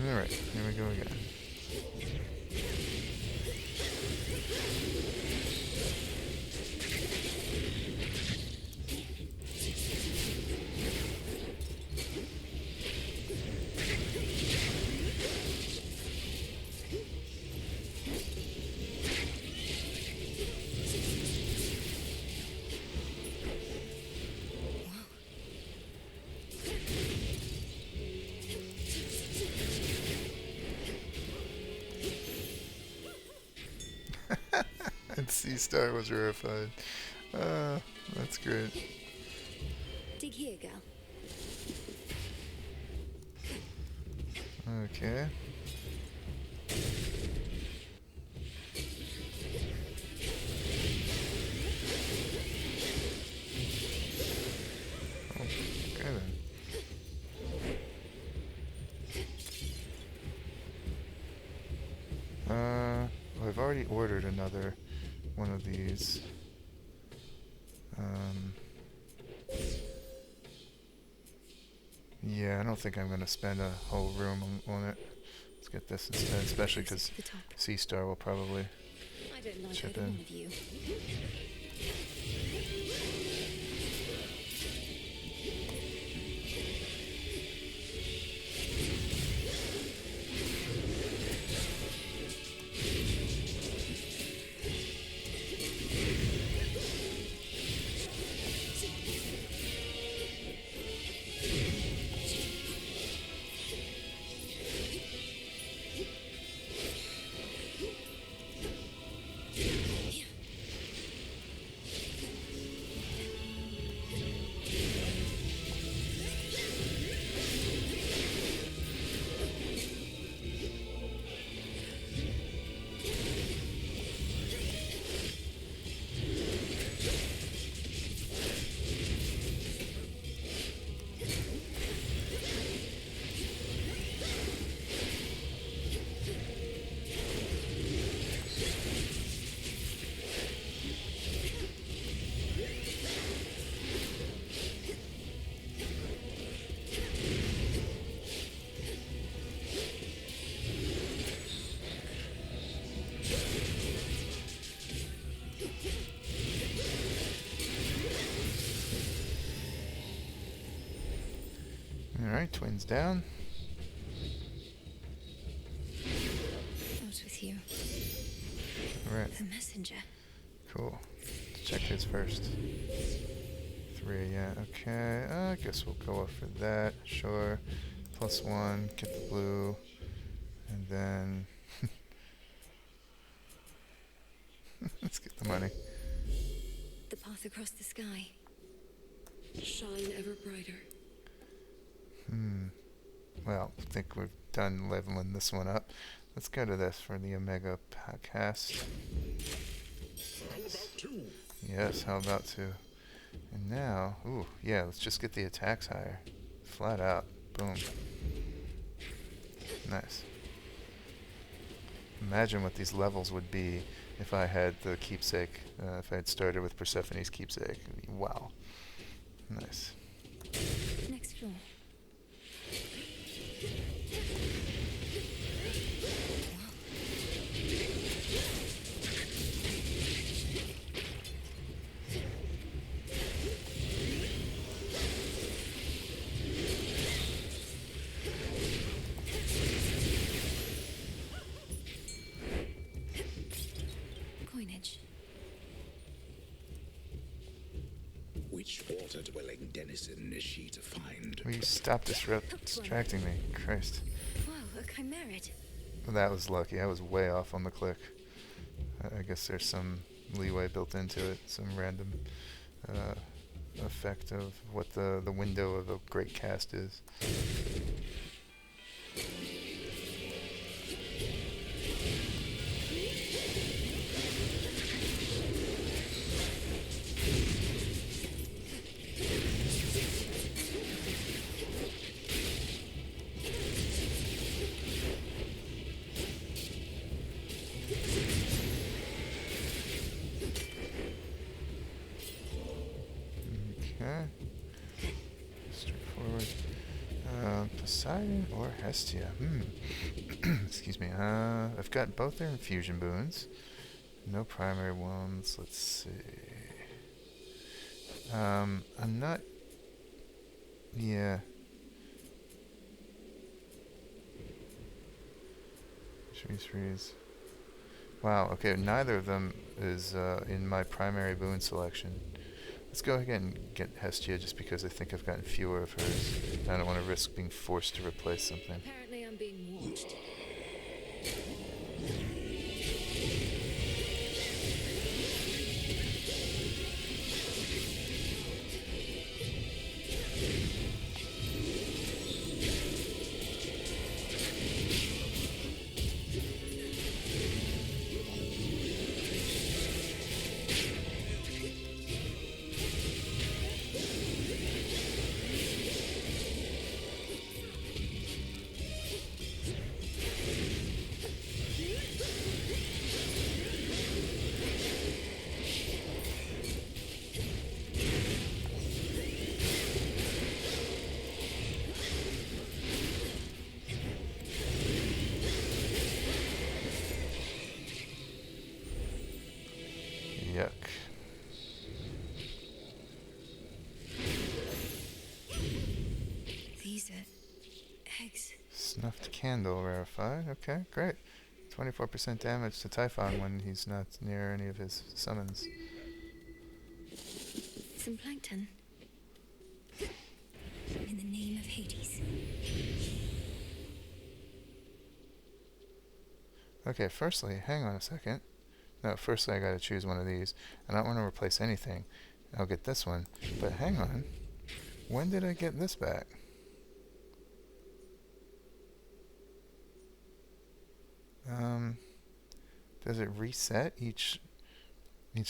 Alright, here we go again. And Sea Star was rarefied. That's great. Dig here, gal. Okay. Oh, okay then. Well, I've already ordered another one of these. Yeah, I don't think I'm going to spend a whole room on it. Let's get this instead, especially because Sea Star will probably I don't like chip either in. one of you. twins down. Out with you. Alright. The messenger. Cool. Let's check his first. 3, yeah, okay. I guess we'll go up for that. Sure. +1, get the blue. And then... let's get the money. The path across the sky. Shine ever brighter. Well, I think we've done leveling this one up. Let's go to this for the Omega cast. How about 2? Yes, how about 2? And now, ooh, yeah, let's just get the attacks higher. Flat out. Boom. Nice. Imagine what these levels would be if I had the keepsake, if I had started with Persephone's keepsake. Wow. Nice. Next floor. Coinage. Which water-dwelling denizen is she to find? Will you stop distracting me? Christ. Wow, a chimerid. Well, that was lucky. I was way off on the click. I guess there's some leeway built into it. Some random effect of what the window of a great cast is. Okay. Straightforward. Poseidon or Hestia? Excuse me. I've got both their infusion boons. No primary ones. Let's see. I'm not... Yeah. Freeze. Wow, okay, neither of them is in my primary boon selection. Let's go ahead and get Hestia just because I think I've gotten fewer of hers. I don't want to risk being forced to replace something. Apparently I'm being watched. Yuck. These are eggs. Snuffed candle rarefied. Okay, great. 24% damage to Typhon when he's not near any of his summons. Some plankton. In the name of Hades. Okay, firstly, hang on a second. No, firstly I gotta choose one of these. I don't want to replace anything. I'll get this one. But hang on. When did I get this back? Does it reset each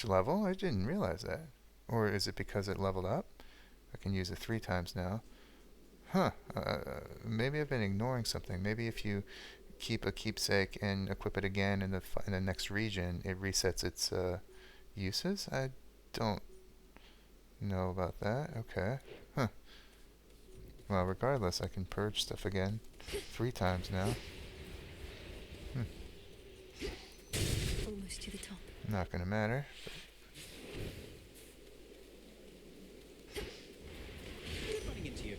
level? I didn't realize that. Or is it because it leveled up? I can use it 3 times now. Huh. Maybe I've been ignoring something. Maybe if you keep a keepsake and equip it again in the next region, it resets its uses? I don't know about that. Okay. Huh. Well, regardless, I can purge stuff again 3 times now. Almost to the top. Not gonna matter. Good running into you.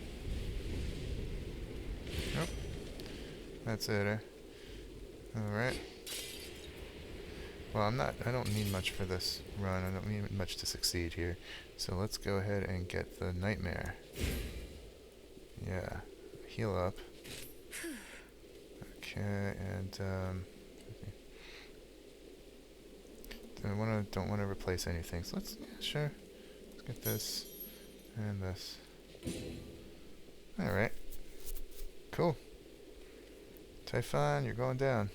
That's it, eh? Alright. Well, I don't need much for this run. I don't need much to succeed here. So let's go ahead and get the nightmare. Yeah. Heal up. Okay, and don't want to replace anything. So let's, yeah, sure. Let's get this and this. Alright. Cool. Typhon, you're going down.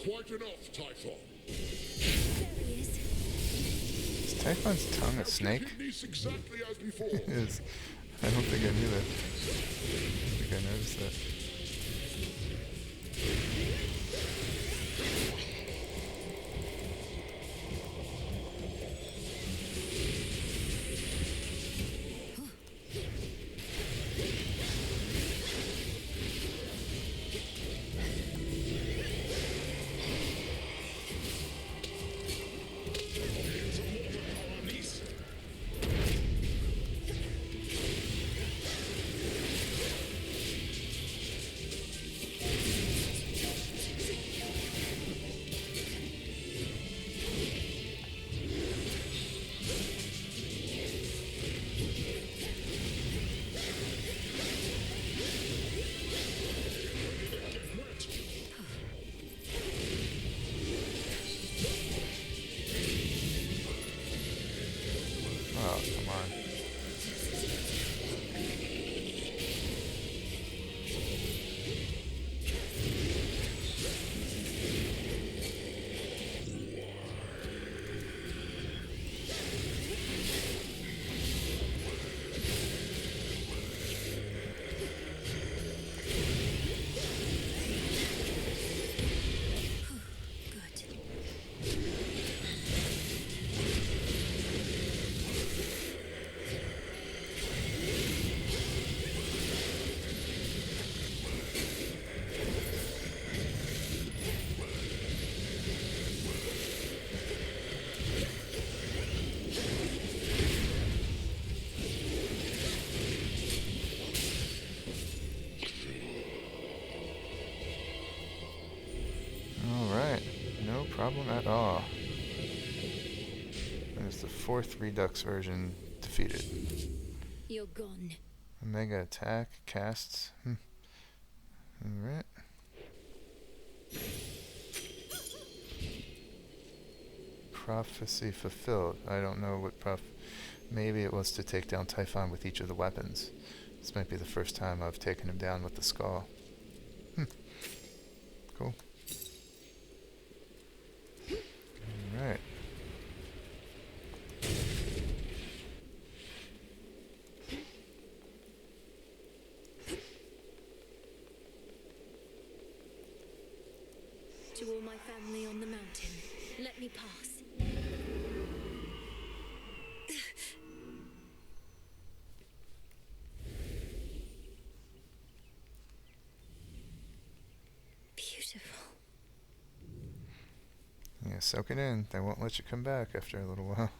Quite enough, Typhon. Is Typhon's tongue a snake? Exactly as before. It is. I don't think I knew that. I don't think I noticed that. Problem at all. There's the 4th Redux version defeated. You're gone. Omega attack, casts. Alright. Prophecy fulfilled. I don't know what maybe it was to take down Typhon with each of the weapons. This might be the first time I've taken him down with the skull. Cool. Alright. To all my family on the mountain, let me pass. Yeah, soak it in. They won't let you come back after a little while.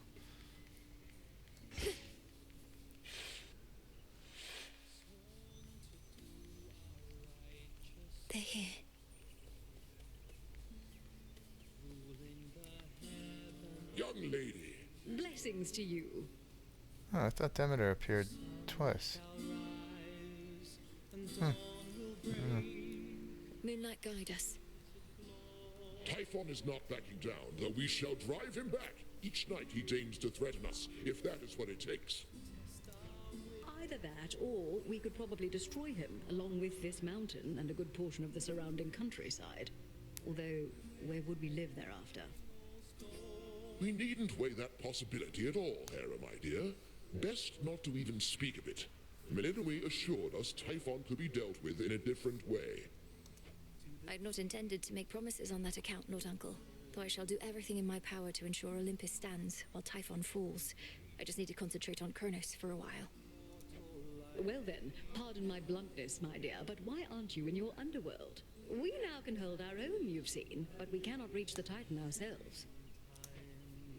They're here. Young lady. Blessings to you. Oh, I thought Demeter appeared twice. Moonlight, guide us. Typhon is not backing down, though we shall drive him back. Each night he deigns to threaten us, if that is what it takes. Either that, or we could probably destroy him, along with this mountain and a good portion of the surrounding countryside. Although, where would we live thereafter? We needn't weigh that possibility at all, Hera, my dear. Best not to even speak of it. Melinoë assured us Typhon could be dealt with in a different way. I'd not intended to make promises on that account, Lord Uncle, though I shall do everything in my power to ensure Olympus stands while Typhon falls. I just need to concentrate on Kronos for a while. Well then, pardon my bluntness, my dear, but why aren't you in your underworld? We now can hold our own, you've seen, but we cannot reach the Titan ourselves.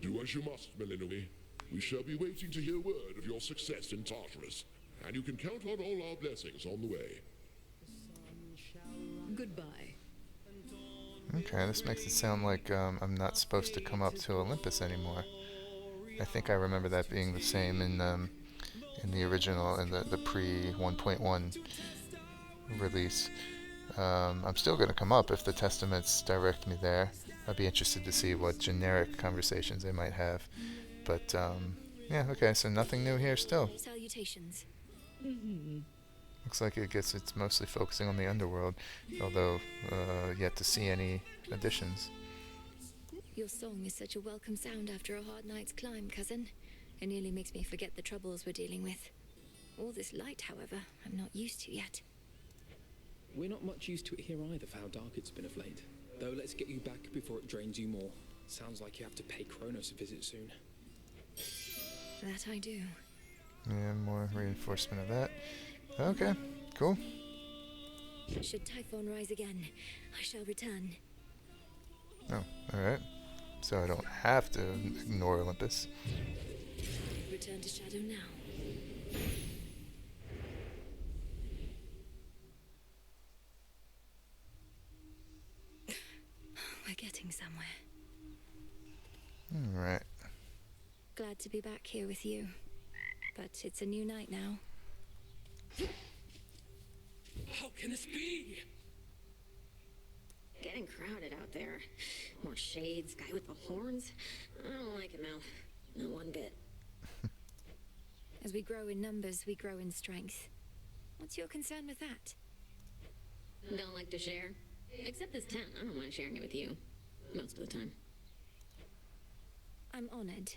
Do as you must, Melinoë. We shall be waiting to hear word of your success in Tartarus, and you can count on all our blessings on the way. Goodbye. Okay, this makes it sound like I'm not supposed to come up to Olympus anymore. I think I remember that being the same in the original, in the pre 1.1 release. I'm still going to come up if the Testaments direct me there. I'd be interested to see what generic conversations they might have. But, yeah, okay, so nothing new here still. Salutations. Looks like it's mostly focusing on the underworld, although yet to see any additions. Your song is such a welcome sound after a hard night's climb, cousin. It nearly makes me forget the troubles we're dealing with. All this light, however, I'm not used to yet. We're not much used to it here either for how dark it's been of late. Though let's get you back before it drains you more. Sounds like you have to pay Kronos a visit soon. That I do. Yeah, more reinforcement of that. Okay, cool. Should Typhon rise again, I shall return. Oh, alright. So I don't have to ignore Olympus. Return to Shadow now. We're getting somewhere. Alright. Glad to be back here with you. But it's a new night now. How can this be? Getting crowded out there. More shades, guy with the horns. I don't like it now. Not one bit. As we grow in numbers, we grow in strength. What's your concern with that? Don't like to share. Except this tent. I don't mind sharing it with you. Most of the time. I'm honored.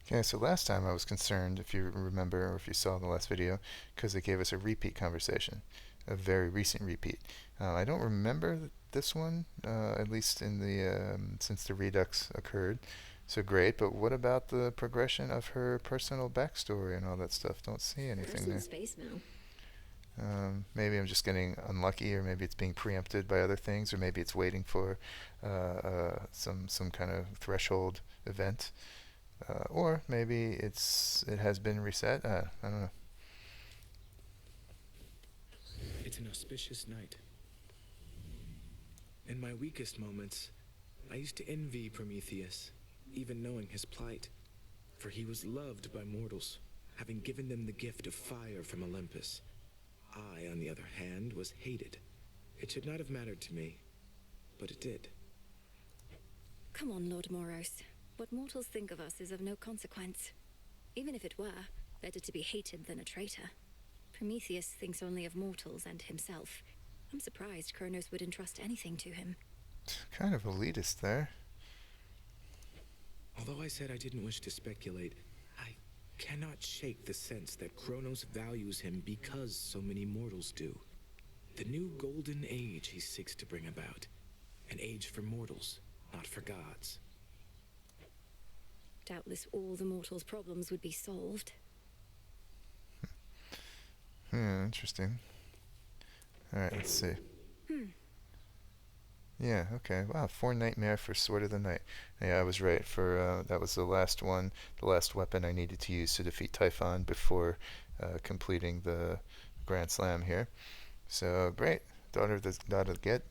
Okay, so last time I was concerned, if you remember, or if you saw the last video, because it gave us a repeat conversation. A very recent repeat. I don't remember this one, at least in the since the Redux occurred. So great, but what about the progression of her personal backstory and all that stuff? Don't see anything there. Space now. Maybe I'm just getting unlucky, or maybe it's being preempted by other things, or maybe it's waiting for some kind of threshold event, or maybe it has been reset. I don't know. It's an auspicious night. In my weakest moments, I used to envy Prometheus, even knowing his plight, for he was loved by mortals, having given them the gift of fire from Olympus. I, on the other hand, was hated. It should not have mattered to me, but it did. Come on, Lord Moros. What mortals think of us is of no consequence. Even if it were, better to be hated than a traitor. Prometheus thinks only of mortals and himself. I'm surprised Kronos would entrust anything to him. Kind of elitist there. Although I said I didn't wish to speculate, I cannot shake the sense that Kronos values him because so many mortals do. The new golden age he seeks to bring about. An age for mortals, not for gods. Doubtless all the mortals' problems would be solved. Interesting. Alright, let's see. Yeah, okay. Wow, 4 nightmare for Sword of the Night. Yeah, I was right. For that was the last one, the last weapon I needed to use to defeat Typhon before completing the Grand Slam here. So great. Daughter of the God of the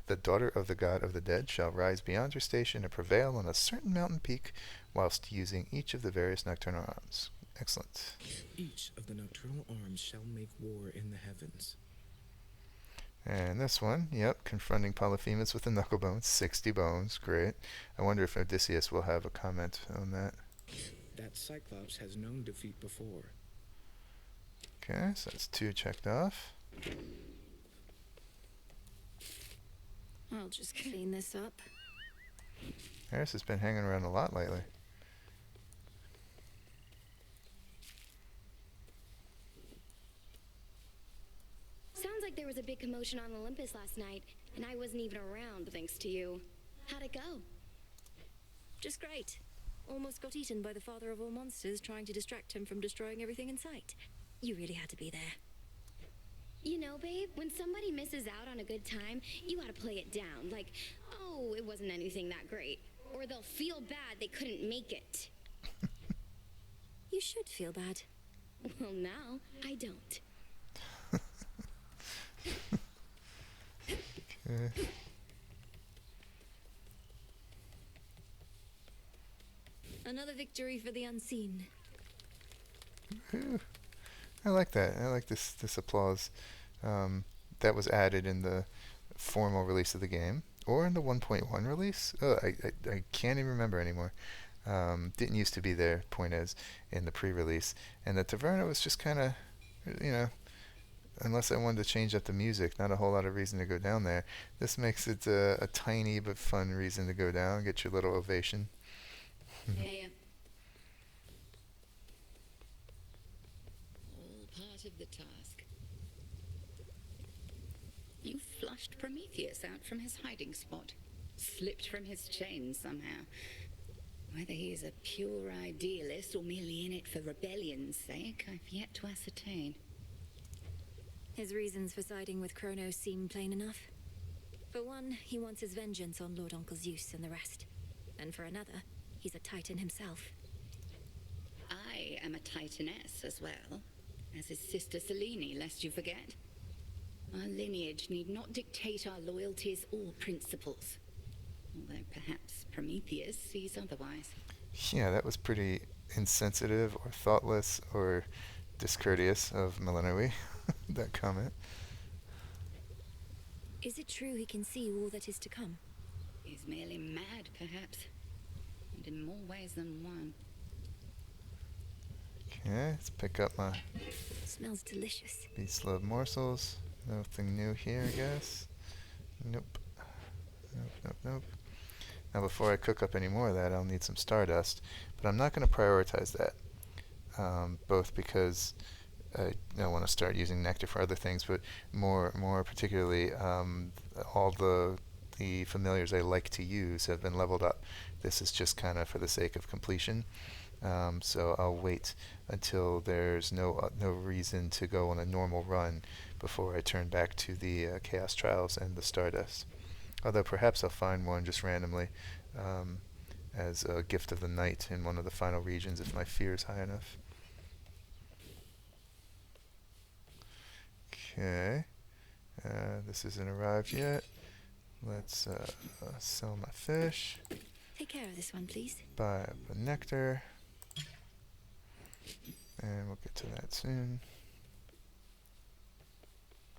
the daughter of the God of the Dead shall rise beyond her station and prevail on a certain mountain peak, whilst using each of the various nocturnal arms. Excellent. Each of the Nocturnal Arms shall make war in the heavens. And this one, yep, confronting Polyphemus with the knuckle bones, 60 bones, great. I wonder if Odysseus will have a comment on that. That Cyclops has known defeat before. Okay, so that's 2 checked off. I'll just clean this up. Eris has been hanging around a lot lately. Sounds like there was a big commotion on Olympus last night, and I wasn't even around thanks to you. How'd it go? Just great. Almost got eaten by the father of all monsters trying to distract him from destroying everything in sight. You really had to be there. You know, babe, when somebody misses out on a good time, you gotta play it down. Like, oh, it wasn't anything that great. Or they'll feel bad they couldn't make it. You should feel bad. Well, now, I don't. Okay. Another victory for the unseen. Ooh, I like that. I like this applause. That was added in the formal release of the game, or in the 1.1 release. Oh, I can't even remember anymore. Didn't used to be there, point is, in the pre-release. And the Taverna was just kind of, you know, unless I wanted to change up the music, not a whole lot of reason to go down there. This makes it a tiny but fun reason to go down, get your little ovation. Yeah. All part of the task. You flushed Prometheus out from his hiding spot. Slipped from his chains somehow. Whether he is a pure idealist or merely in it for rebellion's sake, I've yet to ascertain. His reasons for siding with Kronos seem plain enough. For one, he wants his vengeance on Lord Uncle Zeus and the rest. And for another, he's a Titan himself. I am a Titaness as well, as his sister Selene, lest you forget. Our lineage need not dictate our loyalties or principles. Although perhaps Prometheus sees otherwise. Yeah, that was pretty insensitive or thoughtless or discourteous of Melinoë, that comment. Is it true he can see all that is to come? He's merely mad, perhaps. And in more ways than one. Okay, let's pick up my Smells delicious. Beast Love morsels. Nothing new here, I guess. Nope. Nope. Now before I cook up any more of that, I'll need some Stardust. But I'm not going to prioritize that. Both because I want to start using Nectar for other things, but more particularly, all the familiars I like to use have been leveled up. This is just kind of for the sake of completion. So I'll wait until there's no reason to go on a normal run before I turn back to the Chaos Trials and the Stardust. Although perhaps I'll find one just randomly as a gift of the night in one of the final regions if my fear is high enough. Okay, this isn't arrived yet. Let's sell my fish. Take care of this one, please. Buy up the nectar. And we'll get to that soon.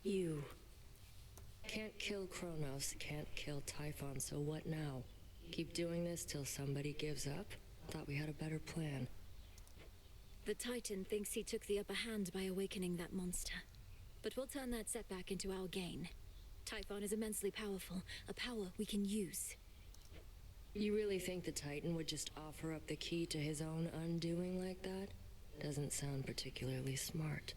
You can't kill Kronos, can't kill Typhon, so what now? Keep doing this till somebody gives up? Thought we had a better plan. The Titan thinks he took the upper hand by awakening that monster. But we'll turn that setback into our gain. Typhon is immensely powerful, a power we can use. You really think the Titan would just offer up the key to his own undoing like that? Doesn't sound particularly smart.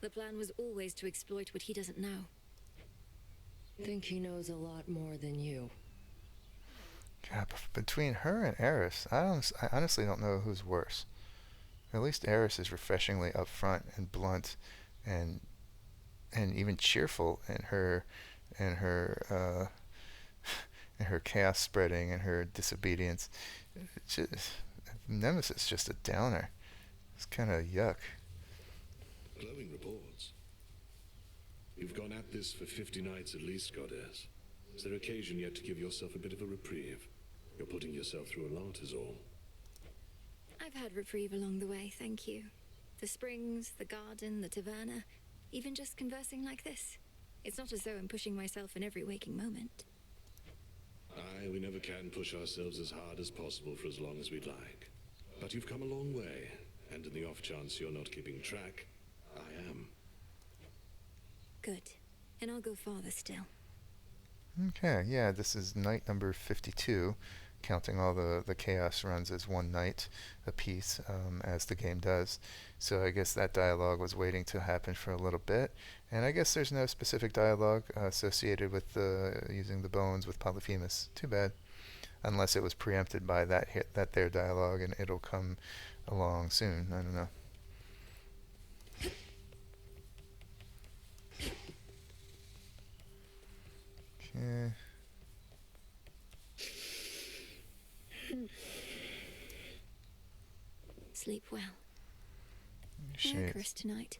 The plan was always to exploit what he doesn't know. Think he knows a lot more than you. God, between her and Eris, I honestly don't know who's worse. At least Eris is refreshingly upfront and blunt and even cheerful in her and her and her chaos spreading and her disobedience. Nemesis just a downer. It's kind of yuck. Glowing reports. You've gone at this for 50 nights at least, goddess. Is there occasion yet to give yourself a bit of a reprieve? You're putting yourself through a lot is all. I've had reprieve along the way, thank you. The springs, the garden, the taverna, even just conversing like this. It's not as though I'm pushing myself in every waking moment. Aye, we never can push ourselves as hard as possible for as long as we'd like. But you've come a long way, and in the off chance you're not keeping track, I am. Good. And I'll go farther still. Okay, yeah, this is night number 52, counting all the chaos runs as one night a piece, as the game does. So I guess that dialogue was waiting to happen for a little bit, and I guess there's no specific dialogue associated with using the bones with Polyphemus. Too bad, unless it was preempted by that their dialogue, and it'll come along soon. I don't know. Okay. Sleep well. Shades. Icarus tonight.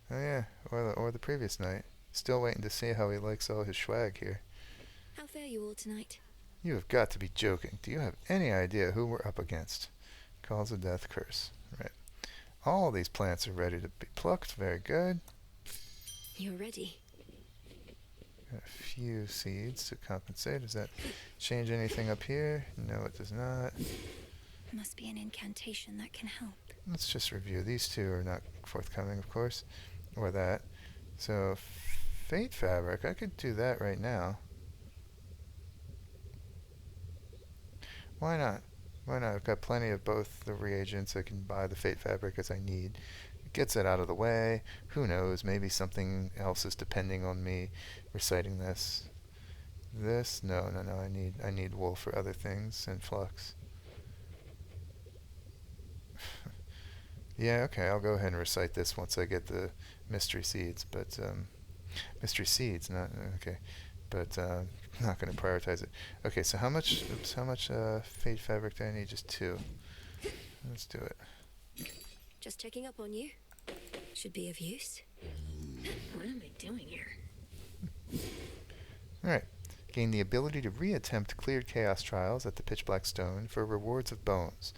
Oh yeah, or the previous night. Still waiting to see how he likes all his swag here. How fare you all tonight? You have got to be joking. Do you have any idea who we're up against? Cause of death curse. Right. All these plants are ready to be plucked. Very good. You're ready. Got a few seeds to compensate. Does that change anything up here? No, it does not. Must be an incantation that can help. Let's just review. These two are not forthcoming, of course. Or that. So, Fate Fabric. I could do that right now. Why not? Why not? I've got plenty of both the reagents. I can buy the Fate Fabric as I need. It gets it out of the way. Who knows? Maybe something else is depending on me reciting this. This? No. I need wool for other things and flux. Yeah, okay. I'll go ahead and recite this once I get the mystery seeds. But mystery seeds, not okay. But not going to prioritize it. Okay, so how much Fate Fabric do I need? Just 2. Let's do it. Just checking up on you. Should be of use. What am I doing here? Alright. Gain the ability to reattempt cleared chaos trials at the Pitch Black Stone for rewards of bones.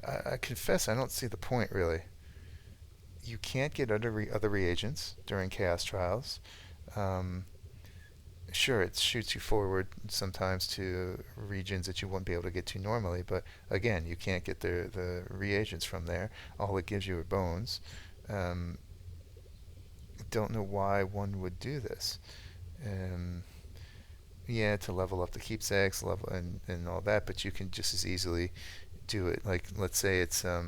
I confess I don't see the point, really. You can't get other reagents during chaos trials. Sure, it shoots you forward sometimes to regions that you wouldn't be able to get to normally, but again, you can't get the reagents from there. All it gives you are bones. Don't know why one would do this. Yeah, to level up the keepsakes, and all that, but you can just as easily do it. Like, let's say it's I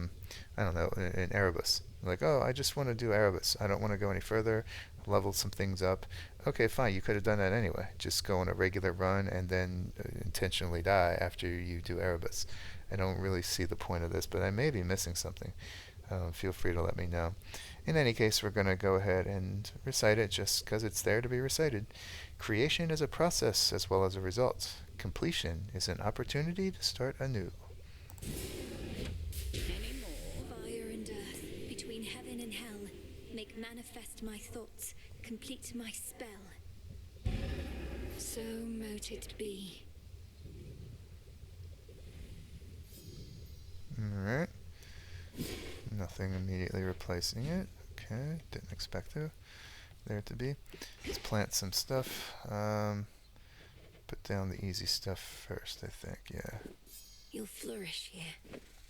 don't know, an Erebus. Like, oh, I just want to do Erebus. I don't want to go any further. Level some things up. Okay, fine. You could have done that anyway. Just go on a regular run and then intentionally die after you do Erebus. I don't really see the point of this, but I may be missing something. Feel free to let me know. In any case, we're going to go ahead and recite it just because it's there to be recited. Creation is a process as well as a result. Completion is an opportunity to start anew. Fire and earth, between heaven and hell, make manifest my thoughts, complete my spell. So mote it be. Alright. Nothing immediately replacing it. Okay, didn't expect there to be. Let's plant some stuff. Put down the easy stuff first, I think, yeah. You'll flourish here.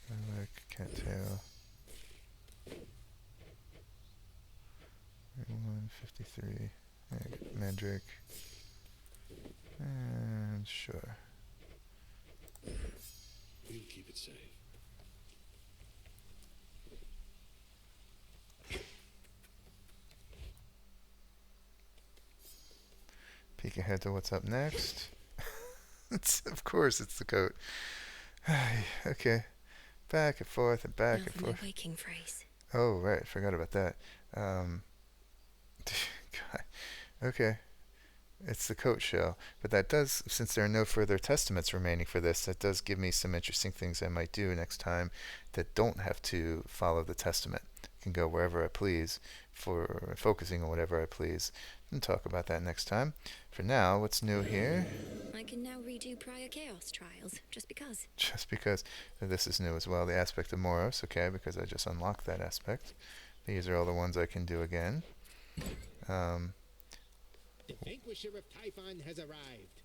Relic, cattail. 153. Mandrake. And sure. We'll keep it safe. Peek ahead to what's up next. Of course, it's the coat. Okay. Back and forth and back and forth. My waking phrase. Oh, right. Forgot about that. God. Okay. It's the coat show. But that does, since there are no further testaments remaining for this, that does give me some interesting things I might do next time that don't have to follow the testament. I can go wherever I please for focusing on whatever I please. And talk about that next time. For now, what's new here? I can now redo prior chaos trials, just because. Just because this is new as well. The aspect of Moros, okay, because I just unlocked that aspect. These are all the ones I can do again. The Vanquisher of Typhon has arrived.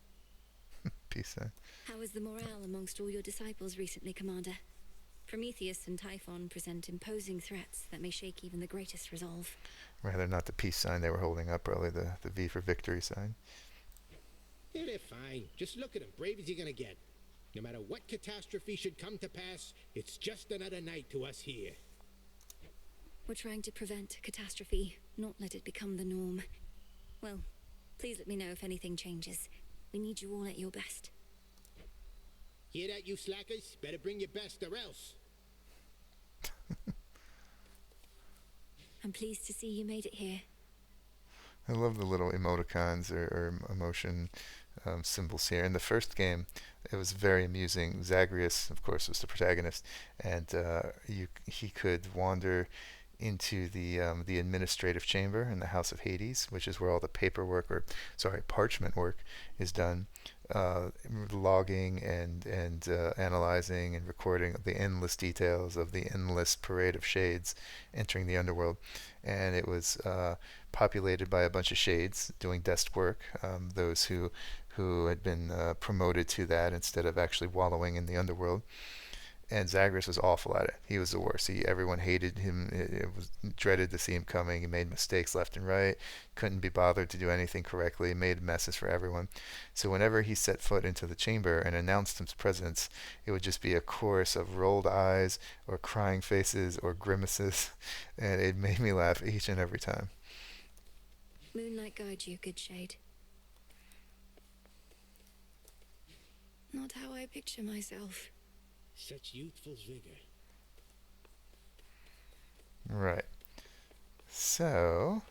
Peace sign. How is the morale amongst all your disciples recently, Commander? Prometheus and Typhon present imposing threats that may shake even the greatest resolve. Rather not the peace sign they were holding up, probably the V for victory sign. Yeah, they're fine. Just look at them, brave as you're gonna get. No matter what catastrophe should come to pass, it's just another night to us here. We're trying to prevent catastrophe, not let it become the norm. Well, please let me know if anything changes. We need you all at your best. Hear that, you slackers? Better bring your best or else. I'm pleased to see you made it here. I love the little emoticons or emotion symbols here. In the first game, it was very amusing. Zagreus, of course, was the protagonist, and he could wander into the administrative chamber in the House of Hades, which is where all the parchment work is done, logging and analyzing and recording the endless details of the endless parade of shades entering the underworld. And it was populated by a bunch of shades doing desk work, those who had been promoted to that instead of actually wallowing in the underworld. And Zagreus was awful at it. He was the worst. Everyone hated him. It was dreaded to see him coming. He made mistakes left and right. Couldn't be bothered to do anything correctly. Made messes for everyone. So whenever he set foot into the chamber and announced his presence, it would just be a chorus of rolled eyes or crying faces or grimaces, and it made me laugh each and every time. Moonlight guide you, good shade. Not how I picture myself. Such youthful vigor. Right. So,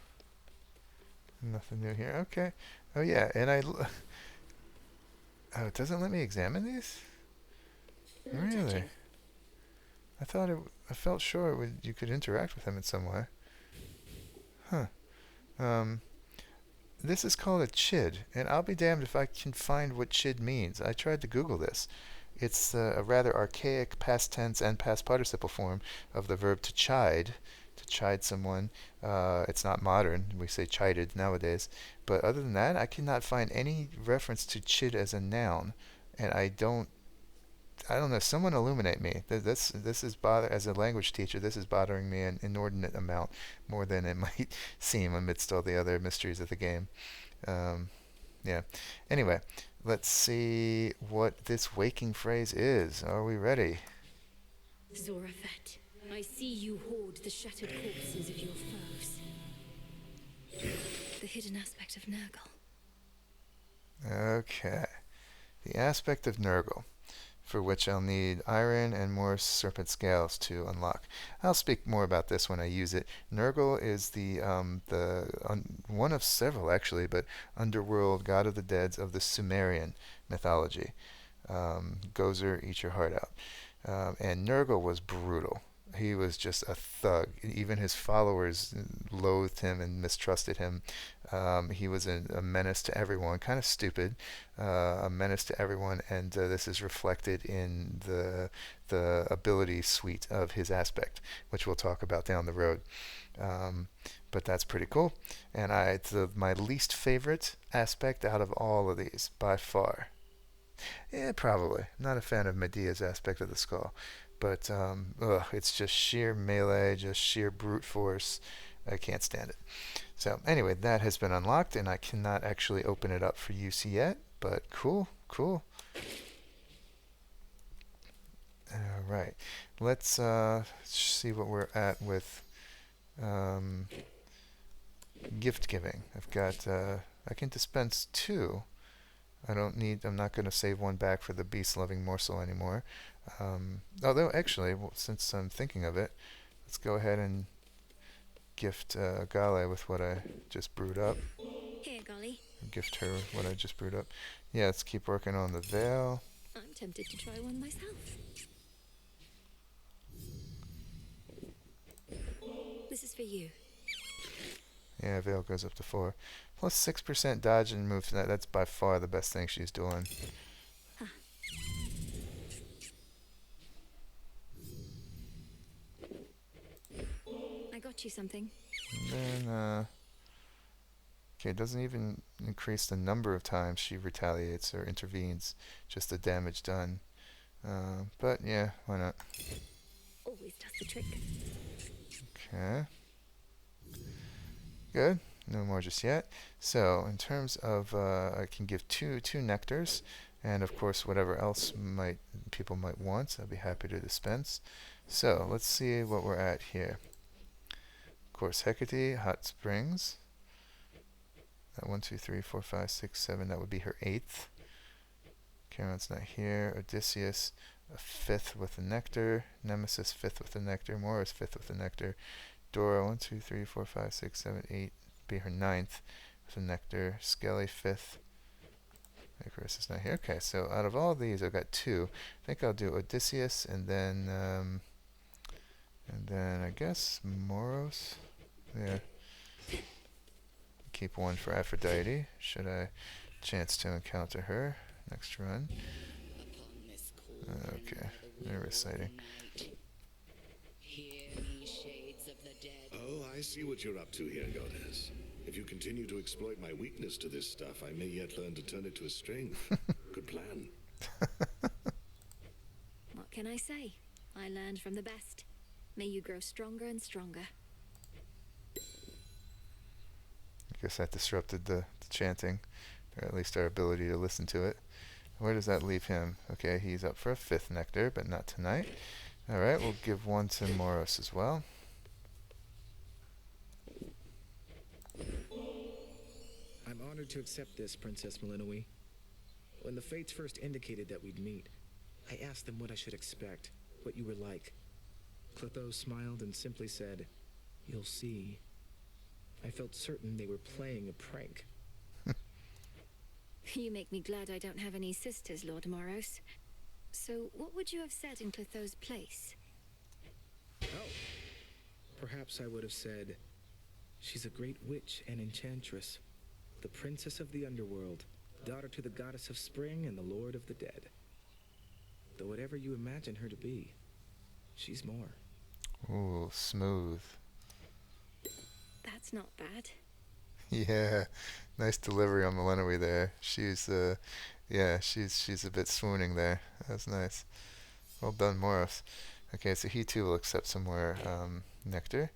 nothing new here. Okay. Oh yeah, and it doesn't let me examine these? Really? I felt sure you could interact with them in some way. Huh. This is called a chid, and I'll be damned if I can find what chid means. I tried to Google this. It's a rather archaic past tense and past participle form of the verb to chide someone. It's not modern. We say chided nowadays. But other than that, I cannot find any reference to chid as a noun. And I don't know. Someone illuminate me. This is as a language teacher, this is bothering me an inordinate amount, more than it might seem amidst all the other mysteries of the game. Yeah. Anyway, let's see what this waking phrase is. Are we ready? Zorophet, I see you hoard the shattered corpses of your foes. The hidden aspect of Nurgle. Okay. The aspect of Nurgle, for which I'll need iron and more serpent scales to unlock. I'll speak more about this when I use it. Nurgle is one of several, actually, but underworld god of the dead of the Sumerian mythology. Gozer, eat your heart out. And Nurgle was brutal. He was just a thug. Even his followers loathed him and mistrusted him. He was a menace to everyone, kind of stupid, a menace to everyone, and this is reflected in the ability suite of his aspect, which we'll talk about down the road. But that's pretty cool. And my least favorite aspect out of all of these, by far. Yeah, probably. Not a fan of Medea's aspect of the skull. But it's just sheer melee, just sheer brute force. I can't stand it. So anyway, that has been unlocked, and I cannot actually open it up for use yet. But cool. All right, let's see what we're at with gift giving. I've got I can dispense 2. I'm not going to save 1 back for the beast-loving morsel anymore. Although, actually, since I'm thinking of it, let's go ahead and gift Gale with what I just brewed up. Here, Golly. Gift her what I just brewed up. Yeah, let's keep working on the veil. I'm tempted to try one myself. This is for you. Yeah, veil goes up to 4. Plus 6% dodge and move. That's by far the best thing she's doing. Huh. I got you something. And then, okay, it doesn't even increase the number of times she retaliates or intervenes, just the damage done. But yeah, why not? Always does the trick. Okay. Good. No more just yet. So, in terms of, I can give two nectars, and of course whatever else people might want, I'd be happy to dispense. So, let's see what we're at here. Of course, Hecate, Hot Springs. 1, 2, 3, 4, 5, 6, 7. That would be her 8th. Charon's not here. Odysseus, a 5th with a nectar. Nemesis, 5th with a nectar. Morris, 5th with a nectar. Dora, 1, 2, 3, 4, 5, 6, 7, 8. Be her 9th with a nectar. Skelly, 5th. Icarus is not here. Okay, so out of all these, I've got 2. I think I'll do Odysseus and then I guess Moros. Yeah. Keep 1 for Aphrodite, should I chance to encounter her next run. Okay, they're reciting. Oh, I see what you're up to here, Goddess. If you continue to exploit my weakness to this stuff, I may yet learn to turn it to a strength. Good plan. What can I say? I learned from the best. May you grow stronger and stronger. I guess that disrupted the chanting, or at least our ability to listen to it. Where does that leave him? Okay, he's up for a 5th nectar, but not tonight. Alright, we'll give 1 to Moros as well. I'm honored to accept this, Princess Melinoë. When the Fates first indicated that we'd meet, I asked them what I should expect, what you were like. Clotho smiled and simply said, "You'll see." I felt certain they were playing a prank. You make me glad I don't have any sisters, Lord Moros. So, what would you have said in Clotho's place? Oh, perhaps I would have said, "She's a great witch and enchantress, the princess of the underworld, daughter to the goddess of spring and the lord of the dead. Though whatever you imagine her to be, she's more." Ooh, smooth. That's not bad. Yeah, nice delivery on Melinoë there. She's she's a bit swooning there. That's nice. Well done, Moros. Okay, so he too will accept some more nectar,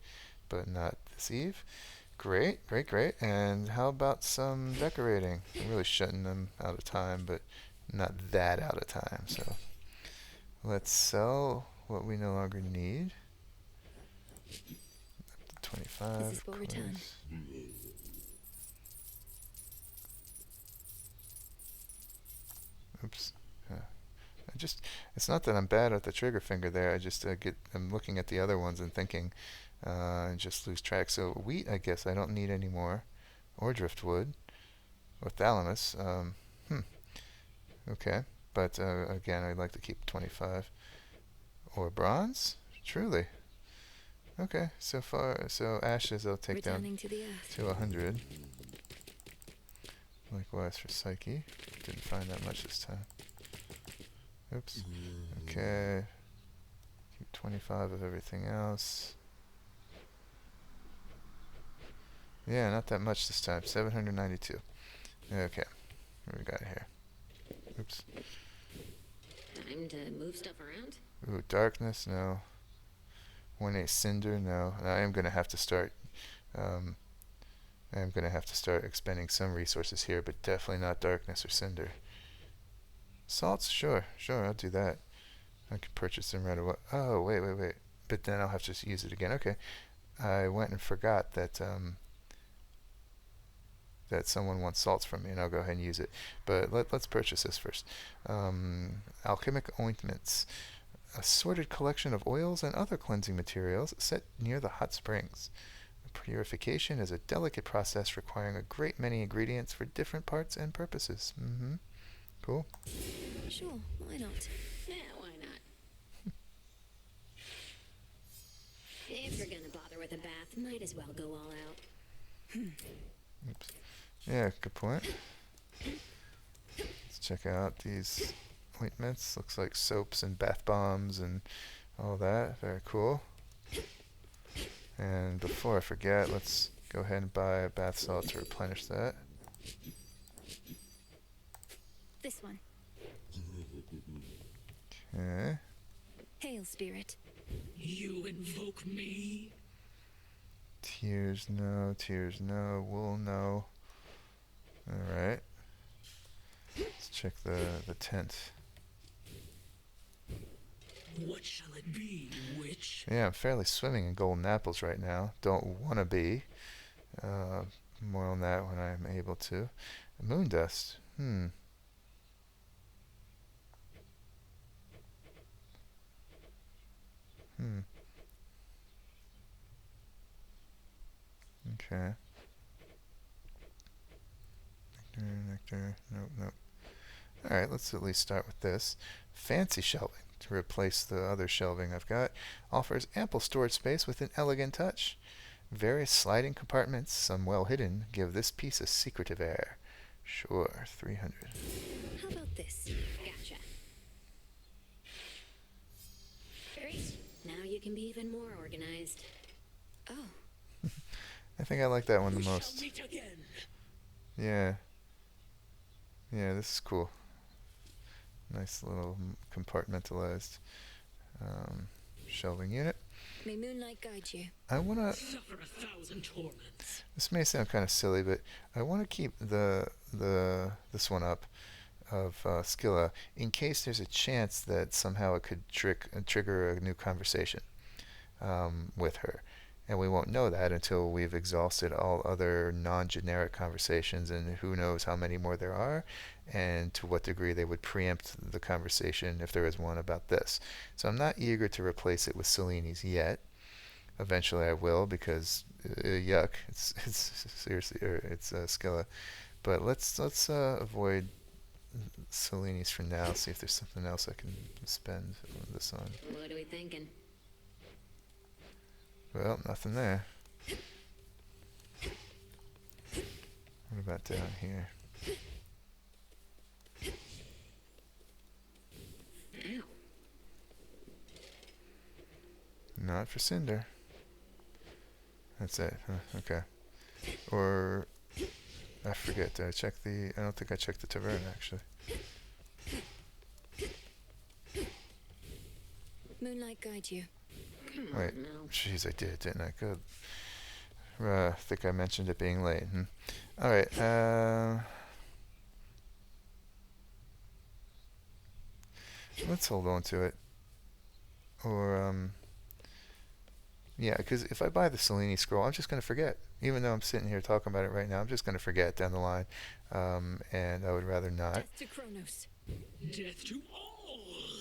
but not this eve. Great, great, great. And how about some decorating? I'm really shutting them out of time, but not that out of time. So let's sell what we no longer need. Up to 25. This is for return. Oops. It's not that I'm bad at the trigger finger there. I'm looking at the other ones and thinking, and just lose track. So wheat, I guess I don't need anymore, or driftwood, or thalamus. Okay, but again, I'd like to keep 25. Or bronze, truly. Okay, so ashes I'll take Returning down to the earth. to 100. Likewise for Psyche. Didn't find that much this time. Oops. Okay. Keep 25 of everything else. Yeah, not that much this time. 792. Okay. What we got here? Oops. Time to move stuff around? Ooh, darkness, no. 1-8 cinder, no. I am going to have to start expending some resources here, but definitely not darkness or cinder. Salts, sure, I'll do that. I could purchase them right away. Oh, wait. But then I'll have to use it again. Okay. I went and forgot that that someone wants salts from me, and I'll go ahead and use it. But let's purchase this first. Alchemic ointments. Assorted collection of oils and other cleansing materials set near the hot springs. Purification is a delicate process requiring a great many ingredients for different parts and purposes. Cool. Sure, why not? Yeah, why not? If you're gonna bother with a bath, might as well go all out. Oops. Yeah, good point. Let's check out these ointments. Looks like soaps and bath bombs and all that. Very cool. And before I forget, let's go ahead and buy a bath salt to replenish that. This one. Okay. Hail, spirit. You invoke me? Tears, no. Tears, no. Wool, no. Alright. Let's check the tent. What shall it be, witch? Yeah, I'm fairly swimming in golden apples right now. Don't want to be. More on that when I'm able to. Moon dust. Okay. Nectar. Nope. Alright, let's at least start with this. Fancy shelving, to replace the other shelving I've got, offers ample storage space with an elegant touch. Various sliding compartments, some well hidden, give this piece a secretive air. Sure, 300. How about this? Gotcha. Great. Now you can be even more organized. Oh. I think I like that one the most. Meet again. Yeah. Yeah, this is cool. Nice little compartmentalized shelving unit. May moonlight guide you. I want to... Suffer 1,000 torments. This may sound kind of silly, but I want to keep this one up of Scylla in case there's a chance that somehow it could trigger a new conversation with her. And we won't know that until we've exhausted all other non-generic conversations, and who knows how many more there are, and to what degree they would preempt the conversation if there is one about this. So I'm not eager to replace it with Selene's yet. Eventually I will, because yuck, it's seriously, it's Scylla. But let's avoid Selene's for now. See if there's something else I can spend this on. What are we thinking? Well, nothing there. What about down here? Not for Cinder. That's it. Huh, okay. Or I forget. Did I check the? I don't think I checked the tavern actually. Moonlight guide you. Wait, jeez, I did, didn't I? Good. I think I mentioned it being late. All right. Let's hold on to it. Or yeah, because if I buy the Selene scroll, I'm just going to forget. Even though I'm sitting here talking about it right now, I'm just going to forget down the line, and I would rather not. Death to Kronos. Death to all.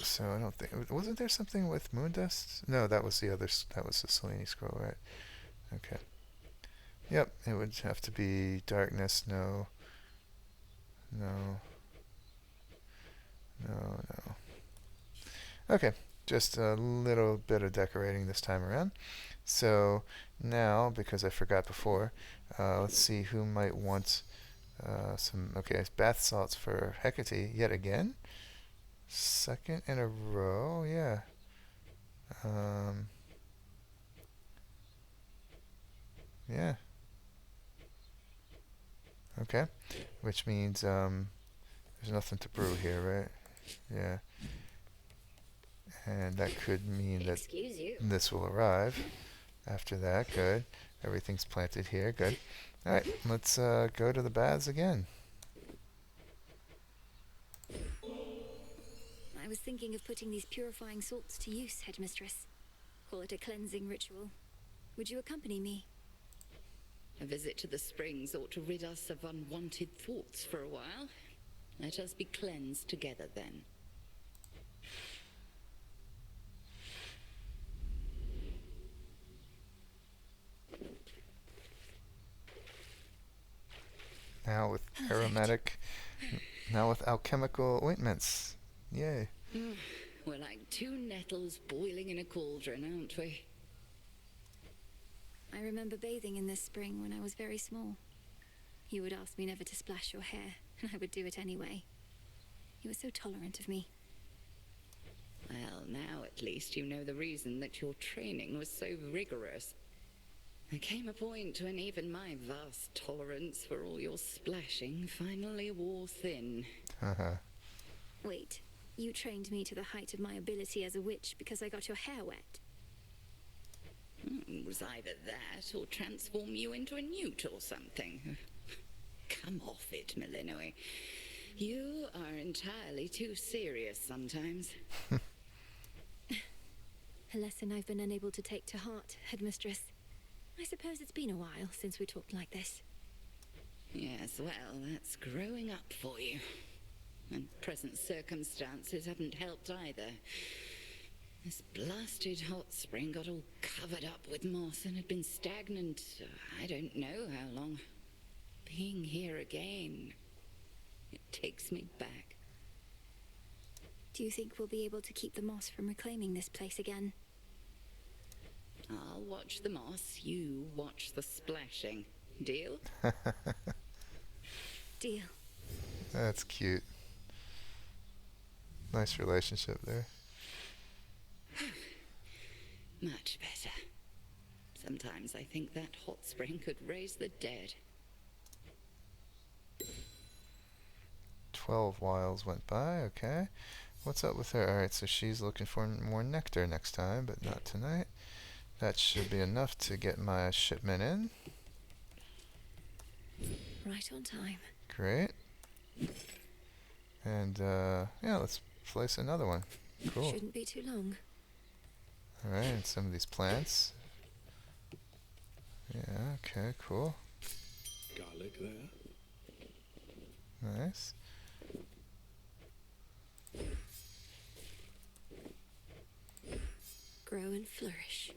So I don't think, wasn't there something with moon dust? No, that was the other. That was the Selene scroll, right? Okay. Yep, it would have to be darkness. No. Okay, just a little bit of decorating this time around. So now, because I forgot before, let's see who might want some. Okay, it's bath salts for Hecate yet again. Second in a row, yeah. Yeah. Okay, which means there's nothing to brew here, right? Yeah. And that could mean that this will arrive after that. Good. Everything's planted here. Good. All right, let's go to the baths again. I was thinking of putting these purifying salts to use, Headmistress. Call it a cleansing ritual. Would you accompany me? A visit to the springs ought to rid us of unwanted thoughts for a while. Let us be cleansed together then. Now with Perfect. aromatic, now with alchemical ointments. Yay. We're like two nettles boiling in a cauldron, aren't we? I remember bathing in this spring when I was very small. You would ask me never to splash your hair, and I would do it anyway. You were so tolerant of me. Well, now at least you know the reason that your training was so rigorous. There came a point when even my vast tolerance for all your splashing finally wore thin. Wait, you trained me to the height of my ability as a witch because I got your hair wet? It was either that or transform you into a newt or something. Come off it, Melinoë. You are entirely too serious sometimes. A lesson I've been unable to take to heart, headmistress. I suppose it's been a while since we talked like this. Yes, well, that's growing up for you. And present circumstances haven't helped either. This blasted hot spring got all covered up with moss and had been stagnant, I don't know how long. Being here again, it takes me back. Do you think we'll be able to keep the moss from reclaiming this place again? I'll watch the moss, you watch the splashing. Deal? Deal. That's cute. Nice relationship there. Much better. Sometimes I think that hot spring could raise the dead. 12 whiles went by, okay. What's up with her? Alright, so she's looking for more nectar next time, but not tonight. That should be enough to get my shipment in. Right on time. Great. And, yeah, let's place another one. Cool. Shouldn't be too long. Alright, and some of these plants. Yeah, okay, cool. Garlic there. Nice. Grow and flourish.